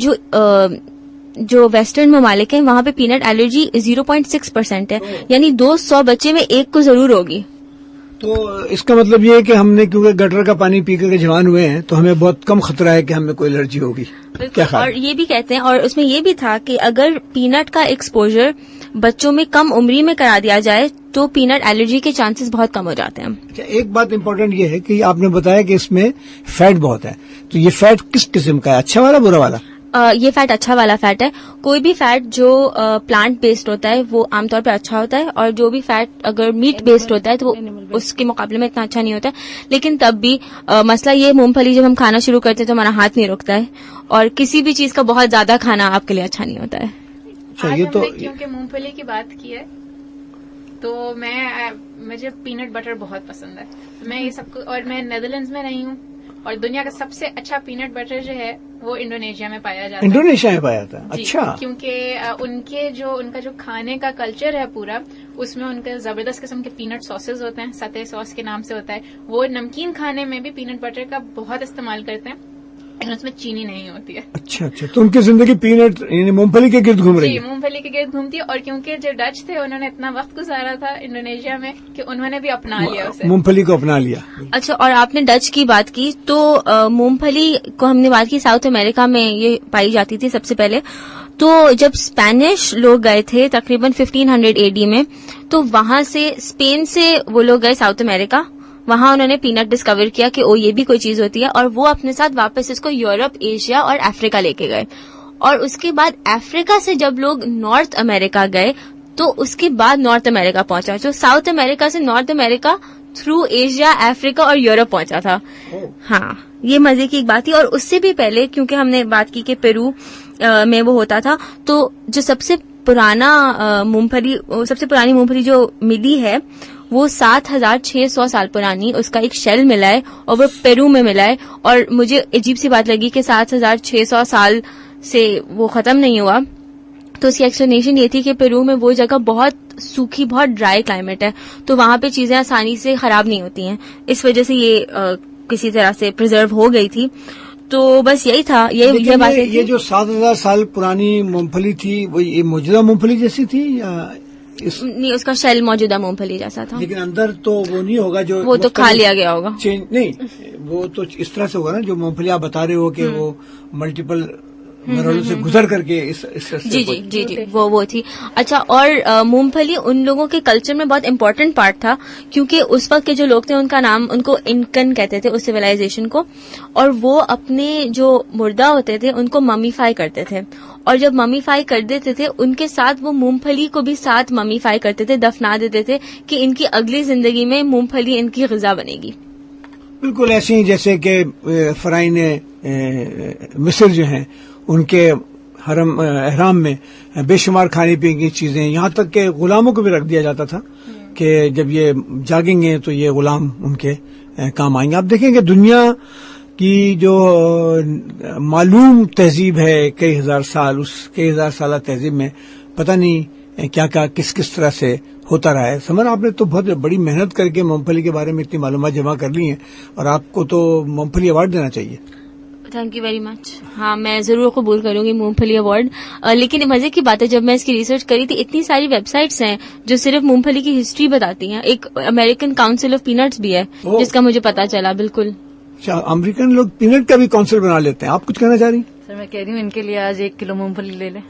جو ویسٹرن ممالک ہیں وہاں پہ پینٹ الرجی 0.6% ہے, یعنی 200 بچے میں ایک کو ضرور ہوگی. تو اس کا مطلب یہ ہے کہ ہم نے کیونکہ گٹر کا پانی پی کر کے جوان ہوئے ہیں تو ہمیں بہت کم خطرہ ہے کہ ہمیں کوئی الرجی ہوگی. کیا خیال؟ اور یہ بھی کہتے ہیں, اور اس میں یہ بھی تھا کہ اگر پینٹ کا ایکسپوجر بچوں میں کم عمری میں کرا دیا جائے تو پینٹ الرجی کے چانسز بہت کم ہو جاتے ہیں. ایک بات امپورٹنٹ یہ ہے کہ آپ نے بتایا کہ اس میں فیٹ بہت ہے, تو یہ فیٹ کس قسم کا ہے, اچھا والا برا والا؟ یہ فیٹ اچھا والا فیٹ ہے. کوئی بھی فیٹ جو پلانٹ بیسڈ ہوتا ہے وہ عام طور پہ اچھا ہوتا ہے, اور جو بھی فیٹ اگر میٹ بیسڈ ہوتا ہے تو وہ اس کے مقابلے میں اتنا اچھا نہیں ہوتا ہے. لیکن تب بھی مسئلہ یہ, مونگ پھلی جب ہم کھانا شروع کرتے ہیں تو ہمارا ہاتھ نہیں رکتا ہے, اور کسی بھی چیز کا بہت زیادہ کھانا آپ کے لیے اچھا نہیں ہوتا ہے. آج ہم نے کیونکہ مونگ پھلی کی بات کی ہے تو مجھے پینٹ بٹر بہت پسند ہے. میں یہ سب کو, اور میں نیدرلینڈز میں رہی ہوں, اور دنیا کا سب سے اچھا پینٹ بٹر جو ہے وہ انڈونیشیا میں پایا جاتا ہے. انڈونیشیا میں پایا جاتا ہے؟ اچھا. کیونکہ ان کا جو کھانے کا کلچر ہے پورا, اس میں ان کے زبردست قسم کے پینٹ ساسز ہوتے ہیں, ستے ساس کے نام سے ہوتا ہے. وہ نمکین کھانے میں بھی پینٹ بٹر کا بہت استعمال کرتے ہیں, لیکن اس میں چینی نہیں ہوتی ہے. اچھا, تو ان کی زندگی پینٹ یعنی مونگ پھلی کے گرد گھوم رہی ہے. جی, مونگ پھلی کے گرد گھومتی ہے. اور کیونکہ جو ڈچ تھے انہوں نے اتنا وقت گزارا تھا انڈونیشیا میں کہ انہوں نے بھی اپنا لیا اسے, مونگ پھلی کو اپنا لیا. اچھا, اور آپ نے ڈچ کی بات کی تو مونگ پھلی کو ہم نے بات کی ساؤتھ امریکہ میں یہ پائی جاتی تھی سب سے پہلے. تو جب اسپینش لوگ گئے تھے تقریباً 1500 AD میں, تو وہاں سے اسپین سے وہ لوگ گئے ساؤتھ امریکہ, وہاں انہوں نے پینٹ ڈسکور کیا کہ یہ بھی کوئی چیز ہوتی ہے, اور وہ اپنے ساتھ واپس اس کو یورپ, ایشیا اور افریقہ لے کے گئے. اور اس کے بعد افریقہ سے جب لوگ نارتھ امریکہ گئے تو اس کے بعد نارتھ امریکہ پہنچا, جو ساؤتھ امریکہ سے نارتھ امریکہ تھرو ایشیا, افریقہ اور یورپ پہنچا تھا. ہاں, یہ مزے کی ایک بات تھی. اور اس سے بھی پہلے کیونکہ ہم نے بات کی کہ پیرو میں وہ ہوتا تھا, تو جو سب سے پرانا مونگ پھلی، سب سے پرانی مونگ پھلی جو ملی ہے وہ 7,600 سال پرانی، اس کا ایک شیل ملا ہے اور وہ پیرو میں ملا ہے. اور مجھے عجیب سی بات لگی کہ 7,600 سال سے وہ ختم نہیں ہوا. تو اس کی ایکسپلینیشن یہ تھی کہ پیرو میں وہ جگہ بہت سوکھی، بہت ڈرائی کلائمیٹ ہے، تو وہاں پہ چیزیں آسانی سے خراب نہیں ہوتی ہیں، اس وجہ سے یہ کسی طرح سے پرزرو ہو گئی تھی. تو بس یہی تھا، یہ بات یہ جو 7,000 سال پرانی مونگ پھلی تھی وہ یہ موجودہ مونگ پھلی جیسی تھی یا نہیں، اس کا شیل موجودہ مونگ پھلی جیسا تھا، لیکن اندر تو وہ نہیں ہوگا جو وہ تو کھا لیا گیا ہوگا. نہیں، وہ تو اس طرح سے ہوگا نا جو مونگ پھلی آپ بتا رہے ہو کہ وہ ملٹیپل مرحلوں سے گزر کر کے اس جی وہ تھی. اچھا، اور مونگ پھلی ان لوگوں کے کلچر میں بہت امپورٹنٹ پارٹ تھا، کیونکہ اس وقت کے جو لوگ تھے ان کا نام، ان کو انکن کہتے تھے، اس سویلائزیشن کو، اور وہ اپنے جو مردہ ہوتے تھے ان کو ممیفائی کرتے تھے، اور جب ممیفائی کر دیتے تھے ان کے ساتھ وہ مونگ پھلی کو بھی ساتھ ممیفائی کرتے تھے، دفنا دیتے تھے کہ ان کی اگلی زندگی میں مونگ پھلی ان کی غذا بنے گی. بالکل ایسے ہی جیسے کہ فرائن مصر جو ہیں ان کے احرام میں بے شمار کھانے پینے کی چیزیں، یہاں تک کہ غلاموں کو بھی رکھ دیا جاتا تھا کہ جب یہ جاگیں گے تو یہ غلام ان کے کام آئیں گے. آپ دیکھیں کہ دنیا کی جو معلوم تہذیب ہے کئی ہزار سال، اس کئی ہزار سالہ تہذیب میں پتہ نہیں کیا کیا کس طرح سے ہوتا رہا ہے. سمر، آپ نے تو بہت بڑی محنت کر کے مونگ پھلی کے بارے میں اتنی معلومات جمع کر لی ہیں، اور آپ کو تو مونگ پھلی ایوارڈ دینا چاہیے. Thank you very much. ہاں، میں ضرور قبول کروں گی مونگ پھلی ایوارڈ. لیکن مزے کی بات ہے، جب میں اس کی ریسرچ کری تھی اتنی ساری ویب سائٹس ہیں جو صرف مونگ پھلی کی ہسٹری بتاتی ہیں. ایک امریکن کاؤنسل آف پینٹس بھی ہے جس کا مجھے پتا چلا. بالکل. اچھا، امریکن لوگ پینٹ کا بھی کونسل بنا لیتے ہیں. آپ کچھ کہنا چاہ رہی ہیں؟ سر میں کہہ رہی ہوں ان کے لیے آج 1 کلو مونگ پھلی لے لیں.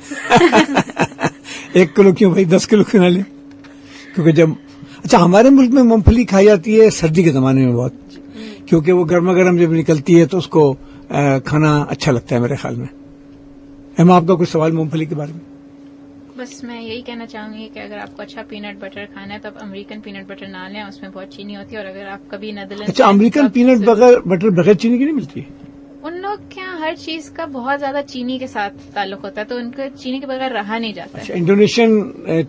1 کلو کیوں بھائی، 10 کلو کیوں نہ لیں؟ کیونکہ جب اچھا ہمارے ملک میں مونگ پھلی کھائی جاتی ہے سردی کے زمانے میں بہت، کیونکہ وہ گرما گرم جب نکلتی ہے تو اس کو کھانا اچھا لگتا ہے میرے خیال میں. آپ کا کوئی سوال مونگ پھلی کے بارے میں؟ بس میں یہی کہنا چاہوں گی کہ اگر آپ کو اچھا پینٹ بٹر کھانا ہے تو آپ امریکن پینٹ بٹر نہ لیں، اس میں بہت چینی ہوتی ہے. اور اگر آپ کبھی نیدرلینڈ، اچھا امریکن پینٹ بٹر بغیر چینی کی نہیں ملتی ہے؟ ان لوگ کے یہاں ہر چیز کا بہت زیادہ چینی کے ساتھ تعلق ہوتا ہے، تو ان کو چینی کے بغیر رہا نہیں جاتا ہے. اچھا، انڈونیشین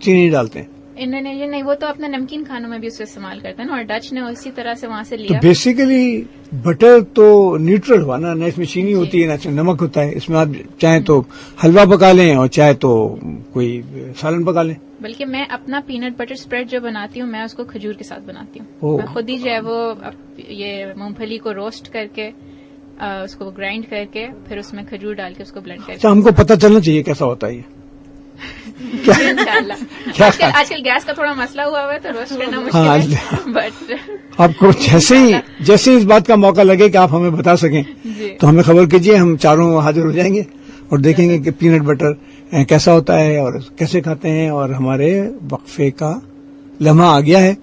چینی ڈالتے ہیں؟ انڈونیشین نہیں، وہ تو اپنے نمکین کھانوں میں بھی اس کو استعمال کرتے ہیں، اور ڈچ نے اسی طرح سے وہاں سے تو لیا. بیسیکلی بٹر تو نیوٹرل ہوا نا، نہ اس میں چینی ہوتی ہے نہ اس میں نمک ہوتا ہے. اس میں آپ چاہیں تو حلوہ پکا لیں اور چاہے تو کوئی سالن پکا لیں. بلکہ میں اپنا پینٹ بٹر اسپریڈ جو بناتی ہوں میں اس کو کھجور کے ساتھ بناتی ہوں. میں خود ہی جو ہے وہ یہ مونگ پھلی کو روسٹ کر کے اس کو گرائنڈ کر کے پھر اس میں کھجور ڈال کے اس کو بلینڈ کر کے. اچھا، ہم کو پتہ چلنا چاہیے کیسا ہوتا ہے یہ. انشاءاللہ. آج کل گیس کا تھوڑا مسئلہ ہوا ہے تو روسٹ کرنا مشکل ہے، بٹ آپ کو جیسے ہی اس بات کا موقع لگے کہ آپ ہمیں بتا سکیں تو ہمیں خبر کیجیے، ہم چاروں حاضر ہو جائیں گے اور دیکھیں گے کہ پینٹ بٹر کیسا ہوتا ہے اور کیسے کھاتے ہیں. اور ہمارے وقفے کا لمحہ آ گیا ہے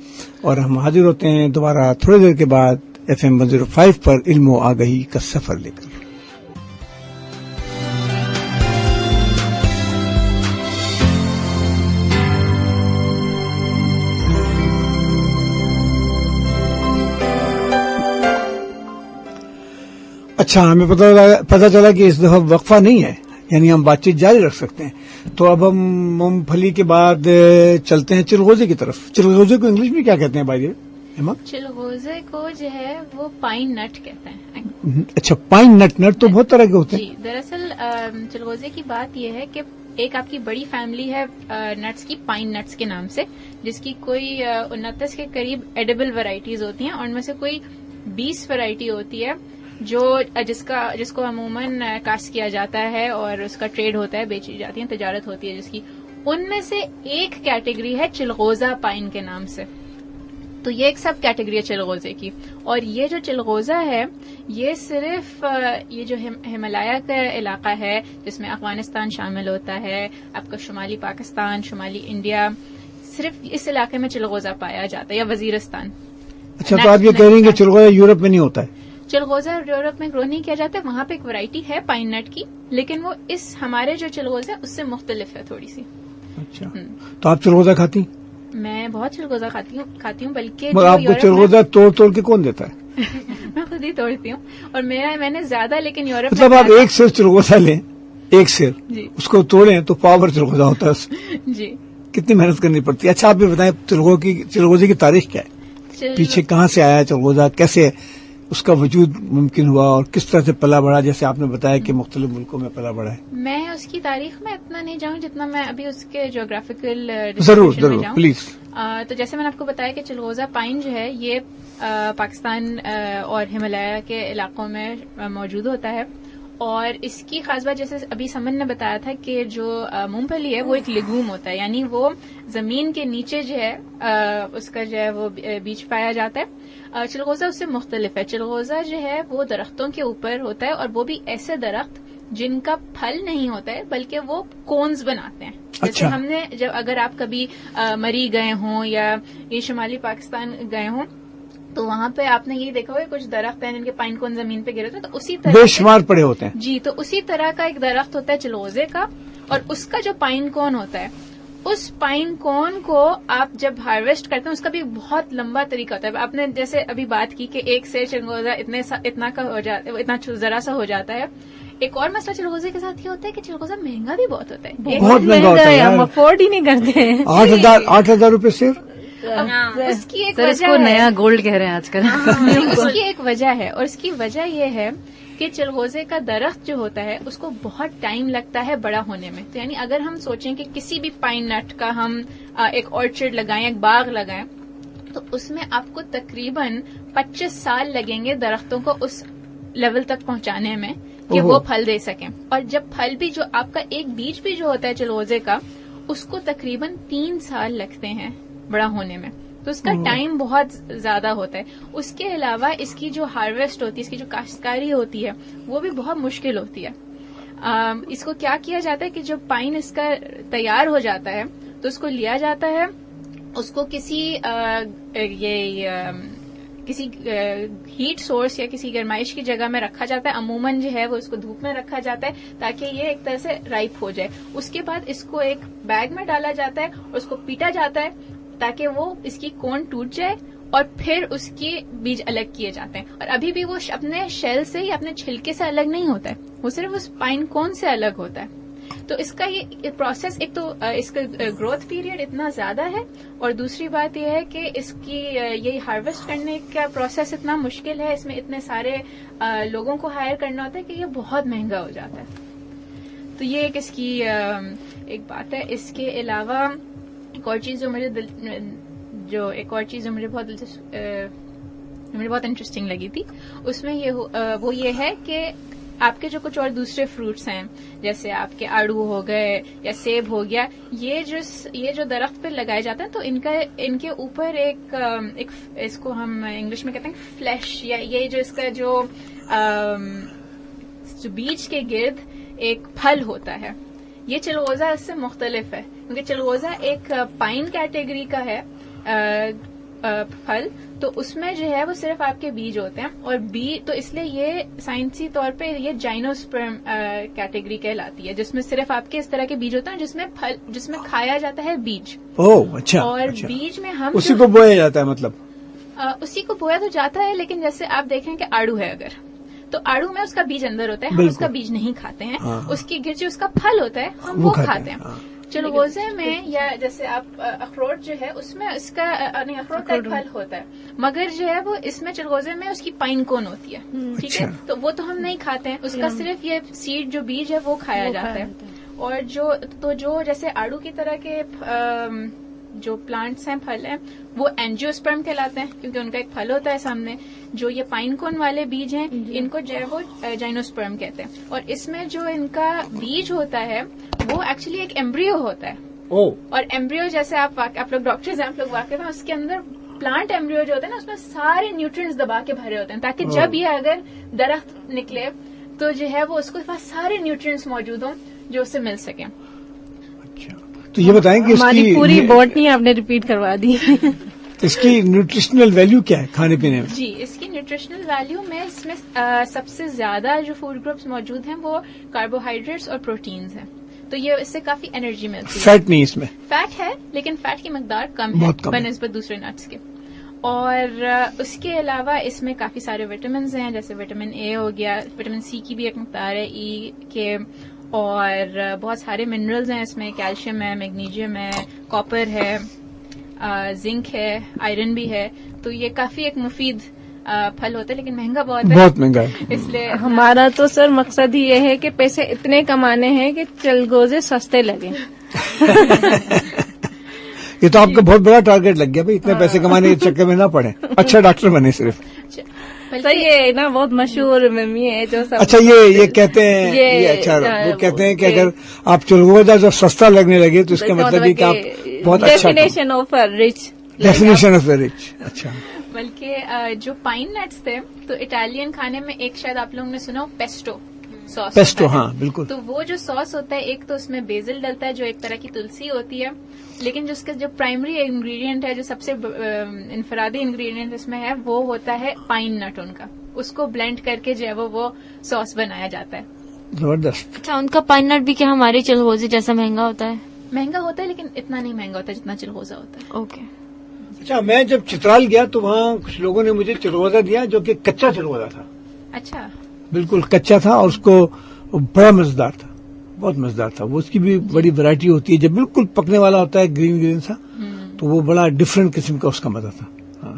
اور ہم حاضر ہوتے ہیں دوبارہ تھوڑی دیر کے بعد FM 105 پر علم و آگہی کا سفر لے کر. اچھا، ہمیں پتہ چلا کہ اس دفعہ وقفہ نہیں ہے، یعنی ہم بات چیت جاری رکھ سکتے ہیں. تو اب ہم مونگ پھلی کے بعد چلتے ہیں چلغوزے کی طرف. چلغوزے کو انگلش میں کیا کہتے ہیں بھائی؟ چلغوزے کو جو ہے وہ پائن نٹ کہتے ہیں. اچھا، پائن نٹ تو بہت طرح کے ہوتے ہیں. جی، دراصل چلغوزے کی بات یہ ہے کہ ایک آپ کی بڑی فیملی ہے نٹس کی، پائن نٹس کے نام سے، جس کی کوئی 29 کے قریب ایڈیبل ورائٹیز ہوتی ہیں، اور ان میں سے کوئی 20 ورائٹی ہوتی ہے جس کو عموماً کاشت کیا جاتا ہے اور اس کا ٹریڈ ہوتا ہے، بیچی جاتی ہیں، تجارت ہوتی ہے جس کی. ان میں سے ایک کیٹیگری ہے چلغوزہ پائن کے نام سے. تو یہ ایک سب کیٹیگری ہے چلغوزے کی. اور یہ جو چلغوزہ ہے یہ صرف یہ جو ہمالیہ کا علاقہ ہے جس میں افغانستان شامل ہوتا ہے، آپ کا شمالی پاکستان، شمالی انڈیا، صرف اس علاقے میں چلغوزہ پایا جاتا ہے، یا وزیرستان. اچھا، تو آپ یہ کہہ رہی ہیں کہ چلغوزہ یورپ میں نہیں ہوتا ہے؟ چلغوزہ یورپ میں گرو نہیں کیا جاتا ہے، وہاں پہ ایک ورائٹی ہے پائن نٹ کی، لیکن وہ اس ہمارے جو چلغوزہ ہے اس سے مختلف ہے تھوڑی سی. اچھا، تو آپ چلغوزہ کھاتی؟ میں بہت چلغوزہ کھاتی ہوں بلکہ آپ کو چلغوزہ توڑ کے کون دیتا ہے؟ میں خود ہی توڑتی ہوں، اور میں نے زیادہ، لیکن یورپ مطلب آپ ایک صرف چلغوزہ لیں، ایک سیر جی اس کو توڑیں تو پاؤ بھر چلغوزہ ہوتا ہے اس میں. جی. کتنی محنت کرنی پڑتی ہے. اچھا آپ بھی بتائیں چلغوزے کی تاریخ کیا ہے؟ پیچھے کہاں سے آیا چلغوزہ, کیسے اس کا وجود ممکن ہوا اور کس طرح سے پلا بڑھا, جیسے آپ نے بتایا کہ مختلف ملکوں میں پلا بڑھا ہے. میں اس کی تاریخ میں اتنا نہیں جاؤں جتنا میں ابھی اس کے جغرافیکل ضرور ضرور پلیز. تو جیسے میں نے آپ کو بتایا کہ چلغوزہ پائن جو ہے یہ پاکستان اور ہمالیہ کے علاقوں میں موجود ہوتا ہے, اور اس کی خاص بات جیسے ابھی سمن نے بتایا تھا کہ جو مونگ پھلی ہے وہ ایک لیگوم ہوتا ہے, یعنی وہ زمین کے نیچے جو ہے اس کا جو ہے وہ بیج پایا جاتا ہے. چلغوزہ اس سے مختلف ہے. چلغوزہ جو ہے وہ درختوں کے اوپر ہوتا ہے, اور وہ بھی ایسے درخت جن کا پھل نہیں ہوتا ہے بلکہ وہ کونز بناتے ہیں. جیسے ہم نے جب اگر آپ کبھی مری گئے ہوں یا یہ شمالی پاکستان گئے ہوں تو وہاں پہ آپ نے یہ دیکھا ہوگا کچھ درخت ہیں جن کے پائن کون زمین پہ گرے ہوتے ہیں, تو اسی طرح بے شمار پڑے ہوتے ہیں. جی, تو اسی طرح کا ایک درخت ہوتا ہے چلغوزے کا, اور اس کا جو پائن کون ہوتا ہے اس پائن کون کو آپ جب ہارویسٹ کرتے ہیں اس کا بھی بہت لمبا طریقہ ہوتا ہے. آپ نے جیسے ابھی بات کی کہ ایک سے چلغوزہ اتنا کا ہو جاتا ہے, اتنا ذرا سا ہو جاتا ہے. ایک اور مسئلہ چلغوزے کے ساتھ یہ ہوتا ہے کہ چلغوزہ مہنگا بھی بہت ہوتا ہے. بہت مہنگا ہوتا ہے, ہم افورڈ ہی نہیں کرتے. 8,000 روپے سیر. اس کی ایک سر اس وجہ کو ہے, نیا گولڈ کہہ رہے ہیں آج کل. اس کی ایک وجہ ہے, اور اس کی وجہ یہ ہے کہ چلغوزے کا درخت جو ہوتا ہے اس کو بہت ٹائم لگتا ہے بڑا ہونے میں. تو یعنی اگر ہم سوچیں کہ کسی بھی پائن نٹ کا ہم ایک آرچرڈ لگائیں, ایک باغ لگائیں, تو اس میں آپ کو تقریباً 25 سال لگیں گے درختوں کو اس لیول تک پہنچانے میں کہ وہ پھل دے سکیں. اور جب پھل بھی جو آپ کا ایک بیج بھی جو ہوتا ہے چلغوزے کا اس کو تقریباً 3 سال لگتے ہیں بڑا ہونے میں. تو اس کا ٹائم بہت زیادہ ہوتا ہے. اس کے علاوہ اس کی جو ہارویسٹ ہوتی ہے, اس کی جو کاشتکاری ہوتی ہے وہ بھی بہت مشکل ہوتی ہے. اس کو کیا کیا جاتا ہے کہ جب پائن اس کا تیار ہو جاتا ہے تو اس کو لیا جاتا ہے, اس کو کسی ہیٹ سورس یا کسی گرمائش کی جگہ میں رکھا جاتا ہے. عموماً جو ہے وہ اس کو دھوپ میں رکھا جاتا ہے تاکہ یہ ایک طرح سے رائپ ہو جائے. اس کے بعد اس کو ایک بیگ میں ڈالا جاتا ہے اور اس کو پیٹا جاتا ہے تاکہ وہ اس کی کون ٹوٹ جائے, اور پھر اس کے بیج الگ کیے جاتے ہیں. اور ابھی بھی وہ اپنے شیل سے یا اپنے چھلکے سے الگ نہیں ہوتا ہے, وہ صرف اس پائن کون سے الگ ہوتا ہے. تو اس کا یہ پروسیس, ایک تو اس کا گروتھ پیریڈ اتنا زیادہ ہے, اور دوسری بات یہ ہے کہ اس کی یہ ہارویسٹ کرنے کا پروسیس اتنا مشکل ہے, اس میں اتنے سارے لوگوں کو ہائر کرنا ہوتا ہے کہ یہ بہت مہنگا ہو جاتا ہے. تو یہ ایک اس کی ایک بات ہے. اس کے علاوہ ایک اور چیز جو مجھے بہت انٹرسٹنگ لگی تھی اس میں وہ یہ ہے کہ آپ کے جو کچھ اور دوسرے فروٹس ہیں جیسے آپ کے آڑو ہو گئے یا سیب ہو گیا, یہ جو درخت پہ لگائے جاتے ہیں تو ان کے اوپر ایک اس کو ہم انگلش میں کہتے ہیں فلیش, یا یہ جو اس کا جو بیج کے گرد ایک پھل ہوتا ہے. یہ چلغوزہ اس سے مختلف ہے کیونکہ چلغوزہ ایک پائن کیٹیگری کا ہے پھل, تو اس میں جو ہے وہ صرف آپ کے بیج ہوتے ہیں, اور تو اس لیے یہ سائنسی طور پہ یہ جائنوسپرم کیٹیگری کہلاتی ہے, جس میں صرف آپ کے اس طرح کے بیج ہوتے ہیں جس میں کھایا جاتا ہے بیج. اچھا. اور بیج میں ہم اسی کو بویا جاتا ہے, مطلب اسی کو بویا تو جاتا ہے, لیکن جیسے آپ دیکھیں کہ آڑو ہے اگر, تو آڑو میں اس کا بیج اندر ہوتا ہے, ہم اس کا بیج نہیں کھاتے ہیں. اس کی گر جو اس کا پھل ہوتا ہے ہم وہ کھاتے ہیں. چلغوزے میں یا جیسے آپ اخروٹ جو ہے اس میں اس کا اخروٹ کا ایک پھل ہوتا ہے, مگر جو ہے وہ اس میں چلغوزے میں اس کی پائن کون ہوتی ہے. ٹھیک ہے, تو وہ تو ہم نہیں کھاتے ہیں, اس کا صرف یہ سیڈ جو بیج ہے وہ کھایا جاتا ہے. اور جو جیسے آڑو کی طرح کے جو پلانٹس ہیں, پھل ہیں, وہ اینجیوسپرم کہلاتے ہیں کیونکہ ان کا ایک پھل ہوتا ہے سامنے. جو یہ پائن کون والے بیج ہیں ان کو جو ہے وہ جائنوسپرم کہتے ہیں. اور اس میں جو ان کا بیج ہوتا ہے وہ ایکچولی ایک ایمبریو ہوتا ہے. اور ایمبریو جیسے آپ لوگ ڈاکٹرز ہیں, آپ لوگ واقف ہیں, اس کے اندر پلانٹ ایمبریو جو ہوتا ہے نا اس میں سارے نیوٹرینٹس دبا کے بھرے ہوتے ہیں تاکہ جب یہ اگر درخت نکلے تو جو ہے وہ اس کے پاس سارے نیوٹرینٹس موجود ہوں جو اسے مل سکیں. تو یہ بتائیں کہ ہماری پوری باٹنی آپ نے ریپیٹ کروا دی. اس کی نیوٹریشنل ویلیو کیا ہے کھانے پینے میں؟ جی, اس کی نیوٹریشنل ویلیو میں اس میں سب سے زیادہ جو فوڈ گروپس موجود ہیں وہ کاربوہائیڈریٹس اور پروٹینز ہیں. تو یہ اس سے کافی انرجی ملتی ہے. فیٹ نہیں اس میں؟ فیٹ ہے لیکن فیٹ کی مقدار کم ہے بنسبت دوسرے نٹس کے. اور اس کے علاوہ اس میں کافی سارے وٹامنز ہیں جیسے وٹامن اے ہو گیا, وٹامن سی کی بھی ایک مقدار ہے, ای کے, اور بہت سارے منرلز ہیں اس میں، کیلشیم ہے، میگنیشیم ہے، کاپر ہے، زنک ہے، آئرن بھی ہے. تو یہ کافی ایک مفید پھل ہوتا ہے، لیکن مہنگا بہت ہے، بہت مہنگا ہے. اس لیے ہمارا تو سر مقصد ہی یہ ہے کہ پیسے اتنے کمانے ہیں کہ چلگوزے سستے لگیں. یہ تو آپ کا بہت بڑا ٹارگیٹ لگ گیا بھائی، اتنے پیسے کمانے کے چکر میں نہ پڑے، اچھا ڈاکٹر بنے صرف. سر یہ نا بہت مشہور ممی ہے جو سب. اچھا یہ کہتے ہیں، یہ اچھا وہ کہتے ہیں کہ اگر آپ چلگوزہ جب سستا لگنے لگے تو اس کا مطلب یہ کہ آپ بہت اچھا. Definition of rich. Definition of rich. اچھا. بلکہ جو پائن نٹس تھے تو اٹالین کھانے میں ایک شاید آپ لوگوں نے سنا ہو پیسٹو ساس. پیسٹو، ہاں بالکل. تو وہ جو ساس ہوتا ہے، ایک تو اس میں بیزل ڈلتا ہے جو ایک طرح کی تلسی ہوتی ہے، لیکن جو اس کا جو پرائمری انگریڈینٹ ہے، جو سب سے انفرادی انگریڈینٹ اس میں ہے، وہ ہوتا ہے پائن نٹ ان کا. اس کو بلینڈ کر کے جو ہے وہ ساس بنایا جاتا ہے. زبردست. اچھا، ان کا پائن نٹ بھی کیا ہمارے چلغوزے جیسا مہنگا ہوتا ہے؟ مہنگا ہوتا ہے لیکن اتنا نہیں مہنگا ہوتا جتنا چلغوزہ ہوتا ہے. اوکے. اچھا، میں جب چترال گیا تو وہاں کچھ لوگوں نے مجھے چلغوزہ دیا جو کہ کچا چلغوزہ تھا. اچھا. بالکل کچا تھا اور اس کو بڑا مزیدار تھا، بہت مزیدار تھا. وہ اس کی بھی بڑی ورائٹی ہوتی ہے، جب بالکل پکنے والا ہوتا ہے گرین گرین سا تو وہ بڑا ڈفرینٹ قسم کا اس کا مزہ تھا. ہاں.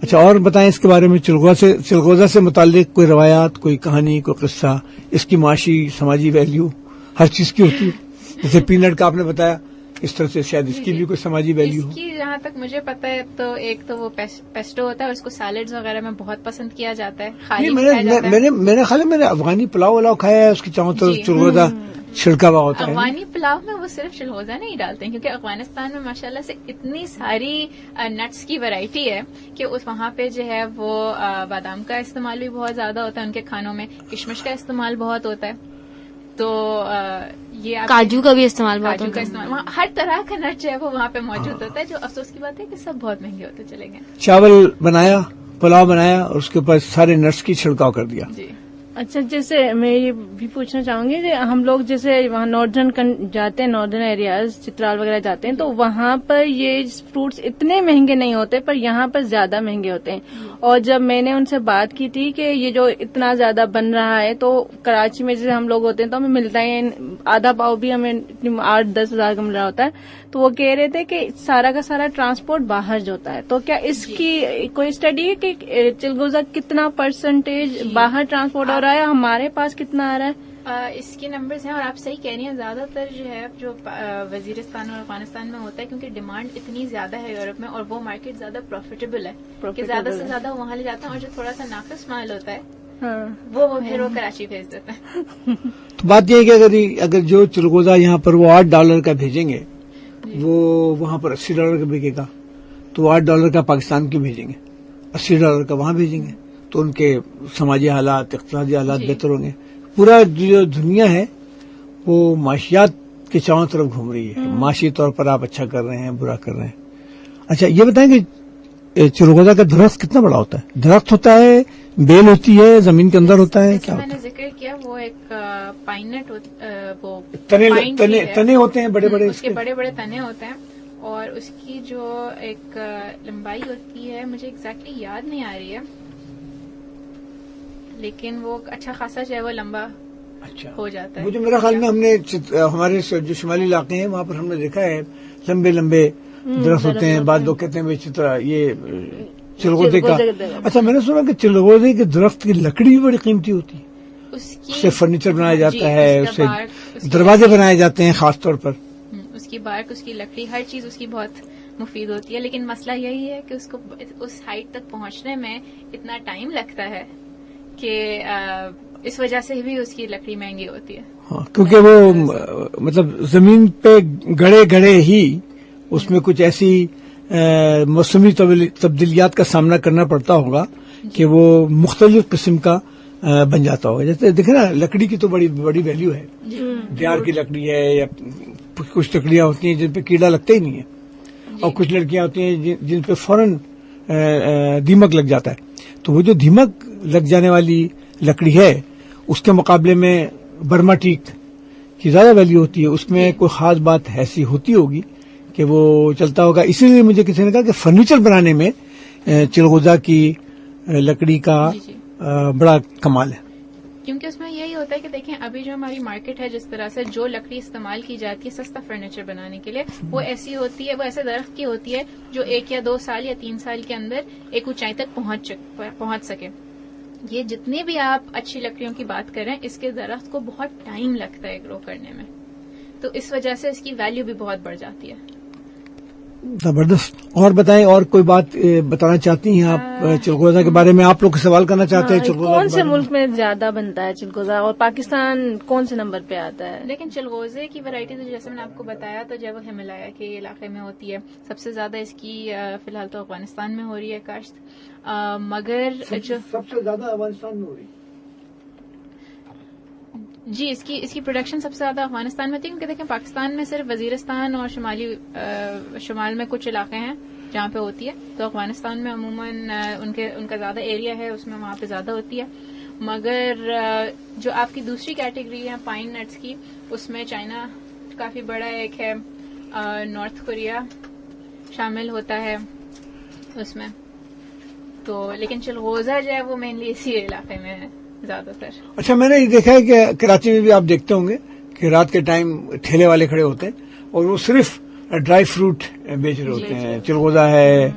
اچھا، اور بتائیں اس کے بارے میں، چلغوزہ سے متعلق کوئی روایات، کوئی کہانی، کوئی قصہ، اس کی معاشی سماجی ویلیو ہر چیز کی ہوتی ہے. جیسے پینٹ کا آپ نے بتایا، اس طرح سے شاید اس کی بھی کوئی سماجی ویلیو ہو. اس کی جہاں تک مجھے پتا ہے تو ایک تو وہ پیسٹو ہوتا ہے اور اس کو سیلڈز وغیرہ میں بہت پسند کیا جاتا ہے، خالی بھی کھایا جاتا ہے. میرے خیال میں افغانی پلاؤ ولاؤ کھایا ہے، اس کی چاہوں تو چلغوزہ چھڑکا ہوا ہوتا ہے. افغانی پلاؤ میں وہ صرف چلغوزہ نہیں ڈالتے ہیں، کیونکہ افغانستان میں ماشاءاللہ سے اتنی ساری نٹس کی ورائٹی ہے کہ وہاں پہ جو ہے وہ بادام کا استعمال بھی بہت زیادہ ہوتا ہے ان کے کھانوں میں، کشمش کا استعمال بہت ہوتا ہے. تو یہ کاجو کا بھی استعمال بہت کاجو کا ہوتا ہے. استعمال، ہر طرح کا نٹ جو ہے وہ وہاں پہ موجود ہوتا ہے. جو افسوس کی بات ہے کہ سب بہت مہنگے ہوتے چلے گئے. چاول بنایا، پلاؤ بنایا اور اس کے اوپر سارے نٹس کی چھڑکاؤ کر دیا. جی. اچھا، جیسے میں یہ بھی پوچھنا چاہوں گی کہ ہم لوگ جیسے وہاں ناردرن جاتے ہیں، ناردرن ایریاز چترال وغیرہ جاتے ہیں، تو وہاں پر یہ فروٹس اتنے مہنگے نہیں ہوتے، پر یہاں پر زیادہ مہنگے ہوتے ہیں. اور جب میں نے ان سے بات کی تھی کہ یہ جو اتنا زیادہ بن رہا ہے، تو کراچی میں جیسے ہم لوگ ہوتے ہیں تو ہمیں ملتا ہے آدھا پاؤ بھی ہمیں 8-10 ہزار کا مل رہا ہوتا ہے. تو وہ کہہ رہے تھے کہ سارا کا سارا ٹرانسپورٹ باہر جو ہوتا ہے. تو کیا اس کی کوئی اسٹڈی ہے کہ چلغوزہ کتنا پرسنٹیج باہر ٹرانسپورٹ ہو رہا ہے، ہمارے پاس کتنا آ رہا ہے؟ اس کے نمبرز ہیں اور آپ صحیح کہہ رہی ہیں. زیادہ تر جو ہے جو وزیرستان اور افغانستان میں ہوتا ہے، کیونکہ ڈیمانڈ اتنی زیادہ ہے یورپ میں اور وہ مارکیٹ زیادہ پروفیٹیبل ہے کہ زیادہ سے زیادہ وہاں لے جاتے ہیں، اور جو تھوڑا سا ناقص مال ہوتا ہے وہ پھر وہ کراچی بھیج دیتے ہیں. تو بات یہ ہے کہ اگر جو چلغوزہ یہاں پر وہ $8 کا بھیجیں گے، وہ وہاں پر $80 کا بکے گا، تو $8 کا پاکستان کیوں بھیجیں گے؟ $80 کا وہاں بھیجیں گے تو ان کے سماجی حالات، اقتصادی حالات بہتر ہوں گے. پورا جو دنیا ہے وہ معاشیات کے چاروں طرف گھوم رہی ہے. معاشی طور پر آپ اچھا کر رہے ہیں، برا کر رہے ہیں. اچھا، یہ بتائیں کہ چلغوزہ کا درخت کتنا بڑا ہوتا ہے؟ درخت ہوتا ہے، بیل ہوتی ہے، زمین کے اندر ہوتا ہے، کیا میں ہوتا نے ذکر کیا وہ ایک پائن نٹ وہ ہے؟ تنے ہوتے ہیں بڑے بڑے، اس کے بڑے بڑے تنے ہوتے ہیں اور اس کی جو ایک لمبائی ہوتی ہے مجھے ایگزیکٹلی یاد نہیں آ رہی ہے، لیکن وہ اچھا خاصا جو ہے وہ لمبا ہو جاتا ہے. مجھے میرا خیال میں ہم نے ہمارے جو شمالی علاقے ہیں وہاں پر ہم نے دیکھا ہے لمبے لمبے درخت ہوتے ہیں. بعض لوگ کہتے ہیں یہ چلغوزے کا. اچھا، میں نے سنا کہ چلغوزے کے درخت کی لکڑی بھی بڑی قیمتی ہوتی ہے، اس سے فرنیچر بنایا جاتا ہے، اس سے دروازے بنائے جاتے ہیں خاص طور پر. اس کی بارک، اس کی لکڑی، ہر چیز اس کی بہت مفید ہوتی ہے. لیکن مسئلہ یہی ہے کہ اس کو اس ہائٹ تک پہنچنے میں اتنا ٹائم لگتا ہے کہ اس وجہ سے بھی اس کی لکڑی مہنگی ہوتی ہے. ہاں، کیونکہ وہ مطلب زمین پہ گڑے گڑے ہی اس میں کچھ ایسی موسمی تبدیلیات کا سامنا کرنا پڑتا ہوگا کہ وہ مختلف قسم کا بن جاتا ہوگا. جیسے دیکھیں نا، لکڑی کی تو بڑی بڑی ویلیو ہے. دیار کی لکڑی ہے، یا کچھ لکڑیاں ہوتی ہیں جن پہ کیڑا لگتا ہی نہیں ہے، اور کچھ لڑکیاں ہوتی ہیں جن پہ فوراً دیمک لگ جاتا ہے. تو وہ جو دیمک لگ جانے والی لکڑی ہے اس کے مقابلے میں برما ٹیک کی زیادہ ویلیو ہوتی ہے. اس میں کوئی خاص بات ایسی ہوتی ہوگی کہ وہ چلتا ہوگا. اسی لیے مجھے کسی نے کہا کہ فرنیچر بنانے میں چلغوزہ کی لکڑی کا بڑا کمال ہے، کیونکہ اس میں یہی ہوتا ہے کہ دیکھیں ابھی جو ہماری مارکیٹ ہے جس طرح سے جو لکڑی استعمال کی جاتی ہے سستا فرنیچر بنانے کے لیے وہ ایسی ہوتی ہے, وہ ایسے درخت کی ہوتی ہے جو 1 یا 2 سال یا 3 سال کے اندر ایک اونچائی تک پہنچ سکے. یہ جتنی بھی آپ اچھی لکڑیوں کی بات کریں اس کے درخت کو بہت ٹائم لگتا ہے گرو کرنے میں, تو اس وجہ سے اس کی ویلیو بھی بہت بڑھ جاتی ہے. زبردست. اور بتائیں, اور کوئی بات بتانا چاہتی ہیں آپ چلغوزہ کے بارے میں؟ آپ لوگ سوال کرنا چاہتے ہیں چلغوزہ کون سے ملک میں زیادہ بنتا ہے چلغوزہ, اور پاکستان کون سے نمبر پہ آتا ہے؟ لیکن چلغوزے کی ورائٹیز جیسے میں نے آپ کو بتایا تو جب ہمالیہ کے علاقے میں ہوتی ہے سب سے زیادہ اس کی فی الحال تو افغانستان میں ہو رہی ہے کاشت, مگر جو سب سے زیادہ افغانستان میں ہو رہی ہے. جی اس کی پروڈکشن سب سے زیادہ افغانستان میں تھی, کیونکہ دیکھیں پاکستان میں صرف وزیرستان اور شمال میں کچھ علاقے ہیں جہاں پہ ہوتی ہے, تو افغانستان میں عموماً ان کا زیادہ ایریا ہے, اس میں وہاں پہ زیادہ ہوتی ہے. مگر جو آپ کی دوسری کیٹیگری ہے پائن نٹس کی, اس میں چائنا کافی بڑا ایک ہے, نارتھ کوریا شامل ہوتا ہے اس میں, تو لیکن چلغوزہ جو ہے وہ مینلی اسی علاقے میں ہے زیادہ تر. اچھا, میں نے یہ دیکھا ہے کہ کراچی میں بھی آپ دیکھتے ہوں گے کہ رات کے ٹائم ٹھیلے والے کھڑے ہوتے ہیں اور وہ صرف ڈرائی فروٹ بیچ رہے ہوتے ہیں. چلغوزہ ہے,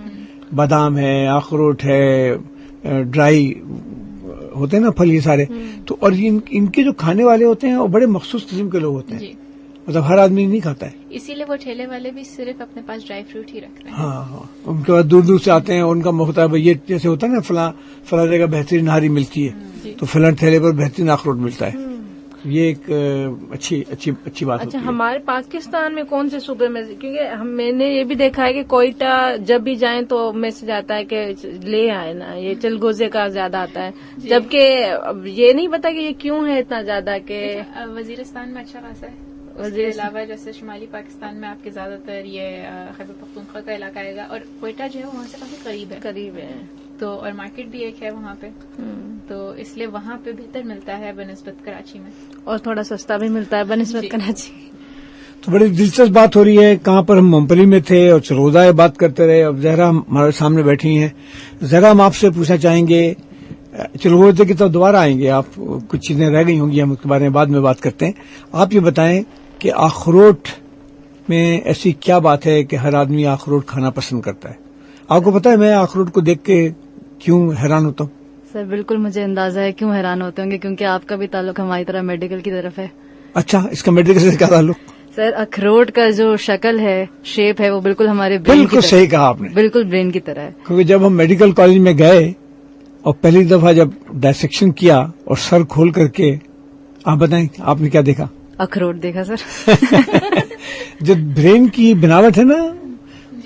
بادام ہے, اخروٹ ہے, ڈرائی ہوتے ہیں نا پھل یہ سارے. تو اور ان کے جو کھانے والے ہوتے ہیں وہ بڑے مخصوص قسم کے لوگ ہوتے ہیں, مطلب ہر آدمی نہیں کھاتا ہے, اسی لیے وہ ٹھیلے والے بھی صرف اپنے پاس ڈرائی فروٹ ہی رکھتے ہیں. ہاں, ان کے بعد دور دور سے آتے ہیں, ان کا مختلف یہ جیسے ہوتا ہے نا فلاں جگہ بہترین نہاری ملتی ہے تو فلاں ٹھیلے پر بہترین اخروٹ ملتا ہے. یہ ایک اچھی بات ہوتی ہے. ہمارے پاکستان میں کون سے صوبے میں, کیونکہ میں نے یہ بھی دیکھا ہے کہ کوئٹہ جب بھی جائیں تو میسج آتا ہے کہ لے آئے نا, یہ چلغوزے کا زیادہ آتا ہے, جبکہ یہ نہیں پتا کہ یہ کیوں ہے اتنا زیادہ. کہ وزیرستان میں اچھا خاصا ہے, اس کے علاوہ جیسے شمالی پاکستان میں آپ کے زیادہ تر یہ خیبر پختونخوا کا علاقہ آئے گا, اور کوئٹہ جو ہے وہاں سے کافی قریب ہے تو, اور مارکیٹ بھی ایک ہے وہاں پہ, تو اس لیے وہاں پہ بہتر ملتا ہے بنسبت کراچی میں, اور تھوڑا سستا بھی ملتا ہے بنسبت کراچی. تو بڑی دلچسپ بات ہو رہی ہے. کہاں پر ہم ممپلی میں تھے اور چلغوزہ بات کرتے رہے, اب زہرا ہمارے سامنے بیٹھی ہیں. زہرا, ہم آپ سے پوچھنا چاہیں گے, چلغوزے کی طرف دوبارہ آئیں گے, آپ کچھ چیزیں رہ گئی ہوں گی, ہم اس کے بارے میں بعد میں بات کرتے ہیں. آپ یہ بتائیں کہ اخروٹ میں ایسی کیا بات ہے کہ ہر آدمی اخروٹ کھانا پسند کرتا ہے؟ آپ کو پتا ہے میں اخروٹ کو دیکھ کے کیوں حیران ہوتا ہوں؟ سر بالکل مجھے اندازہ ہے کیوں حیران ہوتے ہوں گے, کیونکہ آپ کا بھی تعلق ہماری طرح میڈیکل کی طرف ہے. اچھا, اس کا میڈیکل سے کیا تعلق؟ سر اخروٹ کا جو شکل ہے, شیپ ہے, وہ بالکل ہمارے برین کی بالکل طرح, صحیح کہا آپ نے, بالکل برین کی طرح ہے. کیونکہ جب ہم میڈیکل کالج میں گئے اور پہلی دفعہ جب ڈائسیکشن کیا اور سر کھول کر کے, آپ بتائیں آپ نے کیا دیکھا؟ اخروٹ دیکھا سر. جو برین کی بناوٹ ہے نا,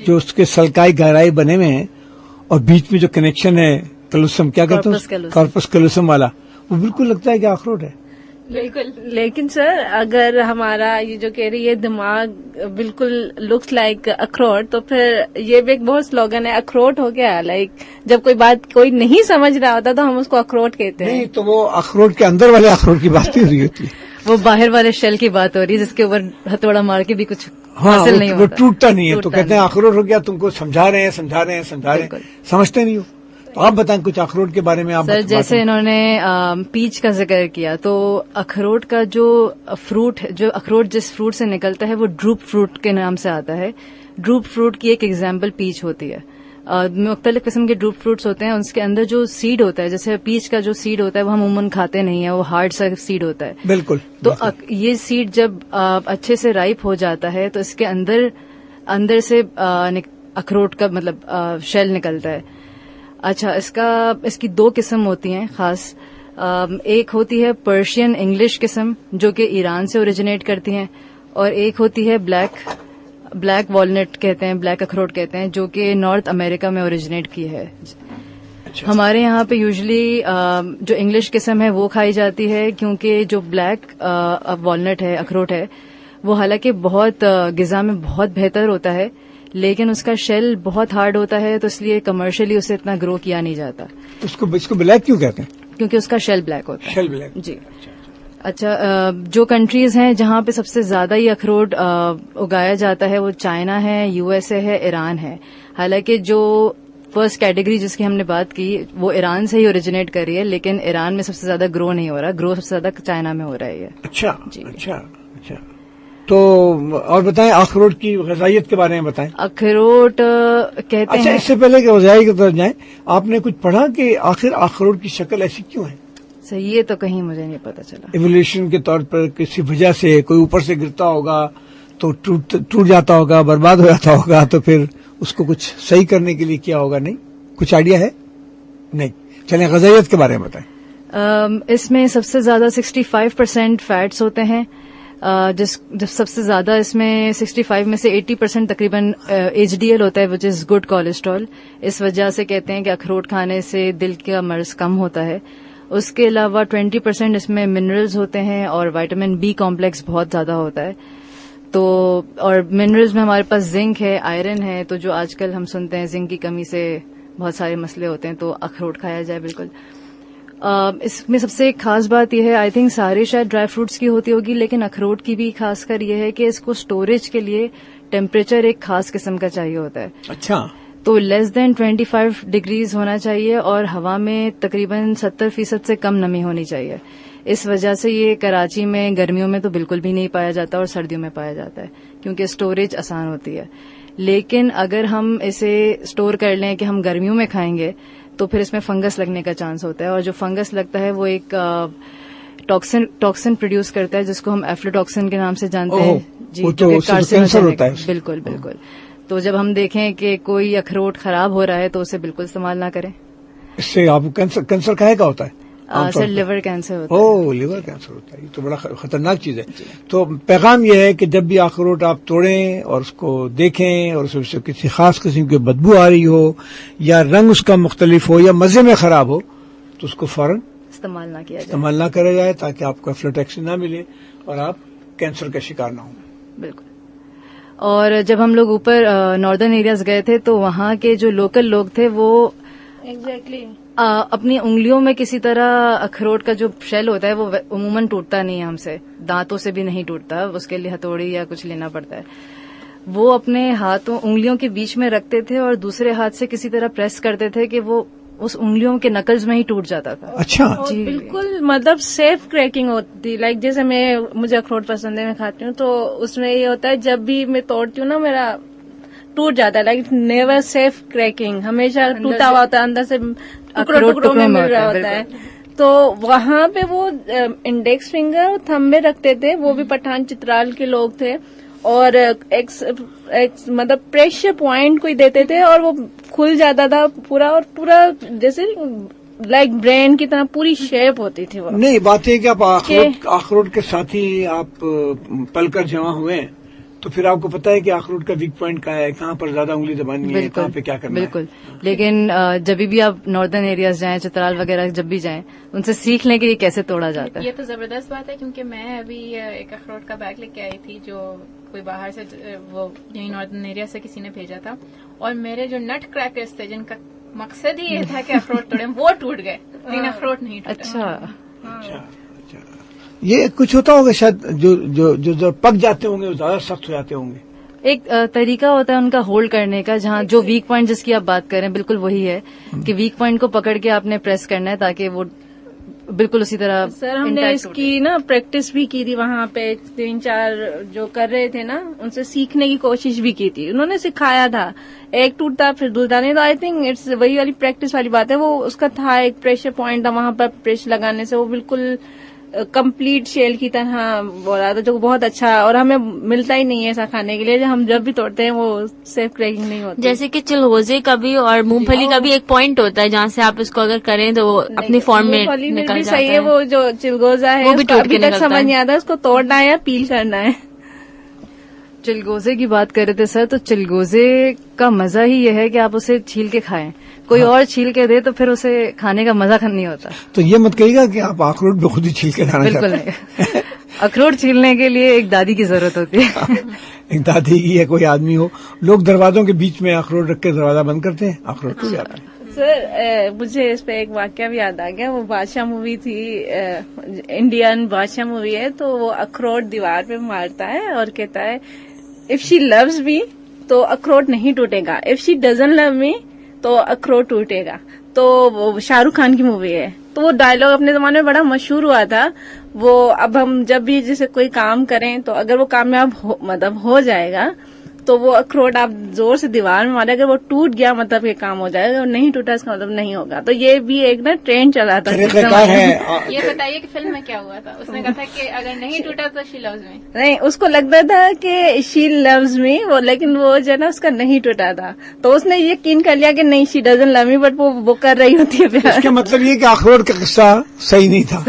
جو اس کے سلکائی گہرائی بنے ہوئے ہیں اور بیچ میں جو کنیکشن ہے کلوسم, کیا کہتے ہیں, کارپس کلوسم والا, وہ بالکل لگتا ہے کہ اخروٹ ہے. بالکل. لیکن سر اگر ہمارا یہ جو کہہ رہی ہے دماغ بالکل لکس لائک اخروٹ, تو پھر یہ بھی ایک بہت سلوگن ہے, اخروٹ ہو گیا. لائک جب کوئی بات کوئی نہیں سمجھ رہا ہوتا تو ہم اس کو اخروٹ کہتے ہیں. نہیں, تو وہ اخروٹ کے اندر والے اخروٹ کی بات نہیں ہو رہی ہوتی ہے, وہ باہر والے شیل کی بات ہو رہی ہے جس کے اوپر ہتھوڑا مار کے بھی کچھ ہاں حاصل نہیں ہوتا, وہ ٹوٹتا نہیں ہے. تو کہتے ہیں اخروٹ ہو گیا, تم کو سمجھا رہے ہیں, سمجھتے نہیں ہو. تو آپ بتائیں کچھ اخروٹ کے بارے میں. آپ سر جیسے انہوں نے پیچ کا ذکر کیا, تو اخروٹ کا جو فروٹ, جو اخروٹ جس فروٹ سے نکلتا ہے وہ ڈروپ فروٹ کے نام سے آتا ہے. ڈروپ فروٹ کی ایک ایگزامپل پیچ ہوتی ہے. مختلف قسم کے ڈروپ فروٹس ہوتے ہیں, اس کے اندر جو سیڈ ہوتا ہے, جیسے پیچ کا جو سیڈ ہوتا ہے وہ ہم عموماً کھاتے نہیں ہیں, وہ ہارڈ سا سیڈ ہوتا ہے. بالکل. تو یہ سیڈ جب اچھے سے رائپ ہو جاتا ہے تو اس کے اندر سے اخروٹ کا مطلب شیل نکلتا ہے. اچھا, اس کی 2 قسم ہوتی ہیں خاص. ایک ہوتی ہے پرشین انگلش قسم جو کہ ایران سے اوریجنیٹ کرتی ہیں, اور ایک ہوتی ہے بلیک والنٹ کہتے ہیں, بلیک اخروٹ کہتے ہیں, جو کہ نارتھ امریکہ میں اوریجنیٹ کی ہے. ہمارے یہاں پہ یوزلی جو انگلش قسم ہے وہ کھائی جاتی ہے, کیونکہ جو بلیک والنٹ ہے, اخروٹ ہے, وہ حالانکہ بہت غذا میں بہت بہتر ہوتا ہے, لیکن اس کا شیل بہت ہارڈ ہوتا ہے, تو اس لیے کمرشلی اسے اتنا گرو کیا نہیں جاتا. اس کو بلیک کیوں کہتے ہیں؟ کیونکہ اس کا شیل بلیک ہوتا ہے. شیل بلیک. جی. اچھا, جو کنٹریز ہیں جہاں پہ سب سے زیادہ یہ اخروٹ اگایا جاتا ہے وہ چائنا ہے, USA ہے, ایران ہے. حالانکہ جو فرسٹ کیٹیگری جس کی ہم نے بات کی وہ ایران سے ہی اوریجنیٹ کر رہی ہے، لیکن ایران میں سب سے زیادہ گرو نہیں ہو رہا، گرو سب سے زیادہ چائنا میں ہو رہا ہے یہ. اچھا جی. اچھا. تو اور بتائیں اخروٹ کی غذائیت کے بارے میں بتائیں. اخروٹ کہتے اچھا، ہیں. اس سے پہلے کہ غذائی کی طرف جائیں، آپ نے کچھ پڑھا کہ آخر اخروٹ کی شکل ایسی کیوں ہے؟ صحیح، یہ تو کہیں مجھے نہیں پتا چلا. ایولیوشن کے طور پر کسی وجہ سے کوئی اوپر سے گرتا ہوگا تو ٹوٹ جاتا ہوگا، برباد ہو جاتا ہوگا، تو پھر اس کو کچھ صحیح کرنے کے لیے کیا ہوگا؟ نہیں کچھ آئیڈیا ہے؟ نہیں. چلیں غذائیت کے بارے میں بتائیں. اس میں سب سے زیادہ 65% فیٹس ہوتے ہیں، جب سب سے زیادہ اس میں 65 میں سے 80% تقریباً HDL ہوتا ہے، وچ از گڈ کولیسٹرول. اس وجہ سے کہتے ہیں کہ اخروٹ کھانے سے دل کا مرض کم ہوتا ہے. اس کے علاوہ 20% اس میں منرلز ہوتے ہیں اور وائٹامن B کمپلیکس بہت زیادہ ہوتا ہے. تو اور منرلز میں ہمارے پاس زنک ہے، آئرن ہے، تو جو آج کل ہم سنتے ہیں زنک کی کمی سے بہت سارے مسئلے ہوتے ہیں، تو اخروٹ کھایا جائے بالکل. اس میں سب سے ایک خاص بات یہ ہے، آئی تھنک سارے شاید ڈرائی فروٹس کی ہوتی ہوگی، لیکن اخروٹ کی بھی خاص کر یہ ہے کہ اس کو اسٹوریج کے لیے ٹیمپریچر ایک خاص قسم کا چاہیے ہوتا ہے. اچھا. تو لیس دین 25 ڈگریز ہونا چاہیے اور ہوا میں تقریباً 70% سے کم نمی ہونی چاہیے. اس وجہ سے یہ کراچی میں گرمیوں میں تو بالکل بھی نہیں پایا جاتا اور سردیوں میں پایا جاتا ہے کیونکہ اسٹوریج آسان ہوتی ہے. لیکن اگر ہم اسے اسٹور کر لیں کہ ہم گرمیوں میں کھائیں گے تو پھر اس میں فنگس لگنے کا چانس ہوتا ہے، اور جو فنگس لگتا ہے وہ ایک ٹاکسن پروڈیوس کرتا ہے جس کو ہم ایفلوٹاکسن کے نام سے جانتے ہیں. جی، جو کہ کارسینوجینک ہے. بالکل بالکل. تو جب ہم دیکھیں کہ کوئی اخروٹ خراب ہو رہا ہے تو اسے بالکل استعمال نہ کریں. اس سے آپ کو کینسر کہے کا ہوتا ہے؟ سر لیور کینسر ہوتا ہے. لیور کینسر ہوتا ہے. یہ تو بڑا خطرناک چیز ہے. تو پیغام یہ ہے کہ جب بھی اخروٹ آپ توڑیں اور اس کو دیکھیں اور اس سے کسی خاص قسم کی بدبو آ رہی ہو یا رنگ اس کا مختلف ہو یا مزے میں خراب ہو تو اس کو فوراً استعمال نہ کرا جائے تاکہ آپ کو ایفلوٹاکسن نہ ملے اور آپ کینسر کا شکار نہ ہوں. بالکل. اور جب ہم لوگ اوپر ناردرن ایریاز گئے تھے تو وہاں کے جو لوکل لوگ تھے وہ ایگزیکٹلی اپنی انگلیوں میں کسی طرح اخروٹ کا جو شیل ہوتا ہے وہ عموماً ٹوٹتا نہیں ہے، ہم سے دانتوں سے بھی نہیں ٹوٹتا، اس کے لیے ہتھوڑی یا کچھ لینا پڑتا ہے. وہ اپنے ہاتھوں انگلیوں کے بیچ میں رکھتے تھے اور دوسرے ہاتھ سے کسی طرح پریس کرتے تھے کہ وہ اس انگلیوں کے نکلز میں ہی ٹوٹ جاتا تھا. اچھا. جی بالکل، مطلب سیف کریکنگ ہوتی. لائک جیسے مجھے اخروٹ پسند ہے، میں کھاتی ہوں، تو اس میں یہ ہوتا ہے جب بھی میں توڑتی ہوں نا میرا ٹوٹ جاتا ہے. لائک نیور سیف کریکنگ، ہمیشہ ٹوٹا ہوا ہوتا ہے، اندر سے ٹکڑوں میں مل رہا ہوتا ہے. تو وہاں پہ وہ انڈیکس فنگر تھم میں رکھتے تھے، وہ بھی پٹھان چترال کے لوگ تھے، اور مطلب پریشر پوائنٹ کوئی دیتے تھے اور وہ کھل جاتا تھا پورا، اور پورا جیسے لائک برین کی طرح پوری شیپ ہوتی تھی وہ. نہیں، بات یہ کہ آپ اخروٹ کے ساتھ ہی آپ پل کر جمع ہوئے ہیں تو پھر آپ کو پتا ہے کہ اخروٹ کا ویک پوائنٹ کہاں ہے، کہاں پر زیادہ انگلی دبانی ہے، کہاں پہ کیا کرنا ہے. بالکل. لیکن جب بھی آپ ناردرن ایریاز جائیں، چترال وغیرہ جب بھی جائیں، ان سے سیکھ لیں کہ یہ کیسے توڑا جاتا ہے. یہ تو زبردست بات ہے، کیونکہ میں ابھی ایک اخروٹ کا بیگ لے کے آئی تھی جو کوئی باہر سے وہ یہی ناردرن ایریا سے کسی نے بھیجا تھا، اور میرے جو نٹ کریکرز تھے جن کا مقصد ہی یہ تھا کہ اخروٹ توڑیں، وہ ٹوٹ گئے، لیکن اخروٹ نہیں ٹوٹا. اچھا. یہ کچھ ہوتا ہوگا شاید جو پک جاتے ہوں گے وہ زیادہ سخت ہو جاتے ہوں گے. ایک طریقہ ہوتا ہے ان کا ہولڈ کرنے کا، جہاں جو ویک پوائنٹ جس کی آپ بات کر رہے ہیں بالکل وہی ہے کہ ویک پوائنٹ کو پکڑ کے آپ نے پریس کرنا ہے تاکہ وہ بالکل اسی طرح. سر ہم نے اس کی نا پریکٹس بھی کی تھی وہاں پہ، 3-4 جو کر رہے تھے نا ان سے سیکھنے کی کوشش بھی کی تھی، انہوں نے سکھایا تھا. ایک ٹوٹتا پھر دھلتا نہیں، تو آئی تھنک اٹس وہی والی پریکٹس والی بات ہے. وہ اس کا تھا ایک پریشر پوائنٹ تھا، وہاں پر پریس لگانے سے وہ بالکل کمپلیٹ شیل کی طرح ہو رہا تھا، جو بہت اچھا، اور ہمیں ملتا ہی نہیں ہے ایسا کھانے کے لیے. ہم جب بھی توڑتے ہیں وہ سیف کریکنگ نہیں ہوتی. جیسے کہ چلغوزے کا بھی اور مونگ پھلی کا بھی ایک پوائنٹ ہوتا ہے جہاں سے آپ اس کو اگر کریں تو وہ اپنی فارم میں نکل بھی جاتا صحیح ہے. وہ جو چلگوزا ہے وہ بھی اس کو ٹوٹ کے ابھی تک نکلتا سمجھ ہے. نہیں آتا اس کو توڑنا ہے یا پیل کرنا ہے. چلگوزے کی بات کر رہے تھے سر، تو چلگوزے کا مزہ ہی یہ ہے کہ آپ اسے چھیل کے کھائیں، کوئی اور چھیل کے دے تو پھر اسے کھانے کا مزہ نہیں ہوتا. تو یہ مت کہیے گا کہ آپ اخروٹ بھی خود ہی چھیل کے کھانا چاہتے ہیں. بالکل نہیں. اخروٹ چھیلنے کے لیے ایک دادی کی ضرورت ہوتی ہے. ایک دادی کی یا کوئی آدمی ہو. لوگ دروازوں کے بیچ میں اخروٹ رکھ کے دروازہ بند کرتے ہیں، اخروٹ ٹوٹ جاتا ہے. سر مجھے اس پہ ایک واقعہ بھی یاد آ گیا. وہ بادشاہ مووی تھی، انڈین بادشاہ مووی ہے، تو وہ اخروٹ دیوار پہ مارتا ہے اور کہتا ہے اف شی لوز می تو اخروٹ نہیں ٹوٹے گا، اف شی ڈزنٹ لو می تو اخروٹ ٹوٹے گا. تو وہ شاہ رخ خان کی مووی ہے, تو وہ ڈائلگ اپنے زمانے میں بڑا مشہور ہوا تھا. وہ اب ہم جب بھی جیسے کوئی کام کریں تو اگر وہ کامیاب ہو جائے گا تو وہ اخروٹ آپ زور سے دیوار میں مارے, اگر وہ ٹوٹ گیا مطلب یہ کام ہو جائے گا, اور نہیں ٹوٹا اس کا مطلب نہیں ہوگا. تو یہ بھی ایک نا ٹرینڈ چلا تھا. یہ بتائیے کہ فلم میں کیا ہوا تھا؟ اس نے کہا تھا کہ اگر نہیں ٹوٹا تو شی لوز می. نہیں, اس کو لگتا تھا کہ شی لوز می, وہ لیکن وہ جو ہے نا اس کا نہیں ٹوٹا تھا. تو اس نے یقین کر لیا کہ نہیں she doesn't love me, but وہ کر رہی ہوتی ہے پیار. اس کا مطلب یہ کہ اخروٹ کا قصہ صحیح نہیں تھا.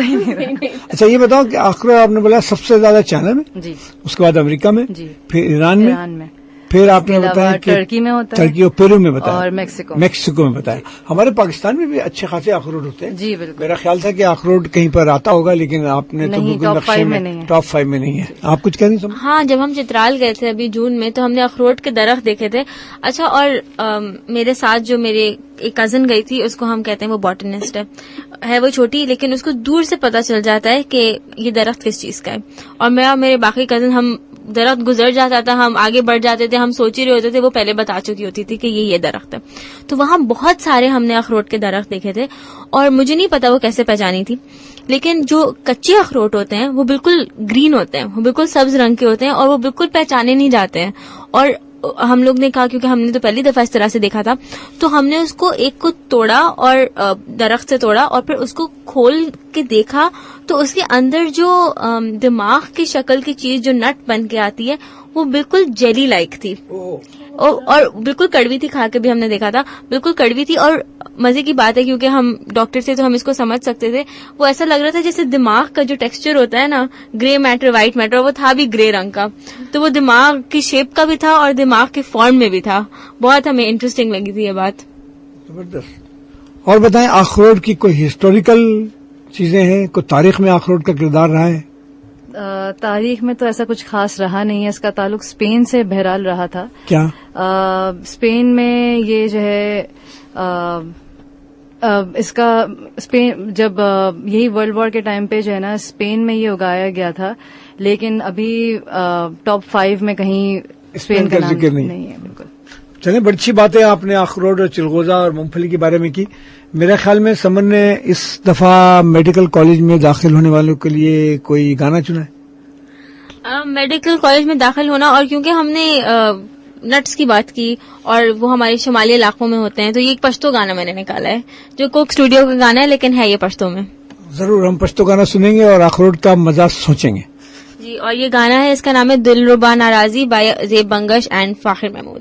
اچھا یہ بتاؤ کہ اخروٹ آپ نے بولا سب سے زیادہ چائنا میں, جی, اس کے بعد امریکہ میں, جی, پھر ایران میں, پھر آپ نے بتایا کہ ٹرکی میں ہوتا ہے, ترکی اور پیرو میں بتایا, اور میکسیکو میں بتایا. ہمارے پاکستان میں بھی اچھے خاصے اخروٹ ہوتے ہیں. جی بالکل. میرا خیال تھا کہ اخروٹ کہیں پر آتا ہوگا, لیکن آپ نے تو بالکل نقشے میں ٹاپ 5 میں نہیں ہے. آپ کچھ کہہ نہیں سمجھ؟ ہاں, جب ہم چترال گئے تھے ابھی جون میں تو ہم نے اخروٹ کے درخت دیکھے تھے. اچھا, اور میرے ساتھ جو میرے ایک کزن گئی تھی, اس کو ہم کہتے ہیں وہ باٹنسٹ ہے وہ چھوٹی, لیکن اس کو دور سے پتا چل جاتا ہے کہ یہ درخت کس چیز کا ہے. اور میں اور میرے باقی کزن, ہم درخت گزر جاتا تھا, ہم آگے بڑھ جاتے تھے, ہم سوچ ہی رہے ہوتے تھے, وہ پہلے بتا چکی ہوتی تھی کہ یہ درخت ہے. تو وہاں بہت سارے ہم نے اخروٹ کے درخت دیکھے تھے, اور مجھے نہیں پتا وہ کیسے پہچانی تھی, لیکن جو کچے اخروٹ ہوتے ہیں وہ بالکل گرین ہوتے ہیں, وہ بالکل سبز رنگ کے ہوتے ہیں, اور وہ بالکل پہچانے نہیں جاتے ہیں. اور ہم لوگ نے کہا, کیونکہ ہم نے تو پہلی دفعہ اس طرح سے دیکھا تھا, تو ہم نے اس کو ایک کو توڑا اور درخت سے توڑا, اور پھر اس کو کھول کے دیکھا تو اس کے اندر جو دماغ کی شکل کی چیز جو نٹ بن کے آتی ہے وہ بالکل جیلی لائک تھی, اور بالکل کڑوی تھی. کھا کے بھی ہم نے دیکھا تھا, بالکل کڑوی تھی. اور مزے کی بات ہے, کیونکہ ہم ڈاکٹر تھے تو ہم اس کو سمجھ سکتے تھے, وہ ایسا لگ رہا تھا جیسے دماغ کا جو ٹیکسچر ہوتا ہے نا, گرے میٹر وائٹ میٹر, وہ تھا بھی گرے رنگ کا. تو وہ دماغ کی شیپ کا بھی تھا اور دماغ کے فارم میں بھی تھا. بہت ہمیں انٹرسٹنگ لگی تھی یہ بات. زبردست. اور بتائیں, اخروٹ کی کوئی ہسٹوریکل چیزیں ہیں, کوئی تاریخ میں اخروٹ کا کردار رہا ہے؟ تاریخ میں تو ایسا کچھ خاص رہا نہیں ہے. اس کا تعلق اسپین سے بہرحال رہا تھا. کیا اسپین میں یہ جو ہے اس کا اسپین جب یہی ورلڈ وار کے ٹائم پہ جو ہے نا اسپین میں یہ اگایا گیا تھا, لیکن ابھی ٹاپ 5 میں کہیں اسپین کا ذکر نہیں ہے. بالکل. چلیں, بڑی اچھی بات ہے آپ نے اخروٹ اور چلغوزہ اور مونگ پھلی کے بارے میں کی. میرے خیال میں سمن نے اس دفعہ میڈیکل کالج میں داخل ہونے والوں کے لیے کوئی گانا چنا ہے؟ میڈیکل کالج میں داخل ہونا, اور کیونکہ ہم نے نٹس کی بات کی اور وہ ہمارے شمالی علاقوں میں ہوتے ہیں, تو یہ ایک پشتو گانا میں نے نکالا ہے جو کوک اسٹوڈیو کا گانا ہے, لیکن ہے یہ پشتو میں. ضرور ہم پشتو گانا سنیں گے اور اخروٹ کا مزہ سوچیں گے. جی, اور یہ گانا ہے, اس کا نام ہے دلربا ناراضی بائی زیب بنگش اینڈ فاخر محمود.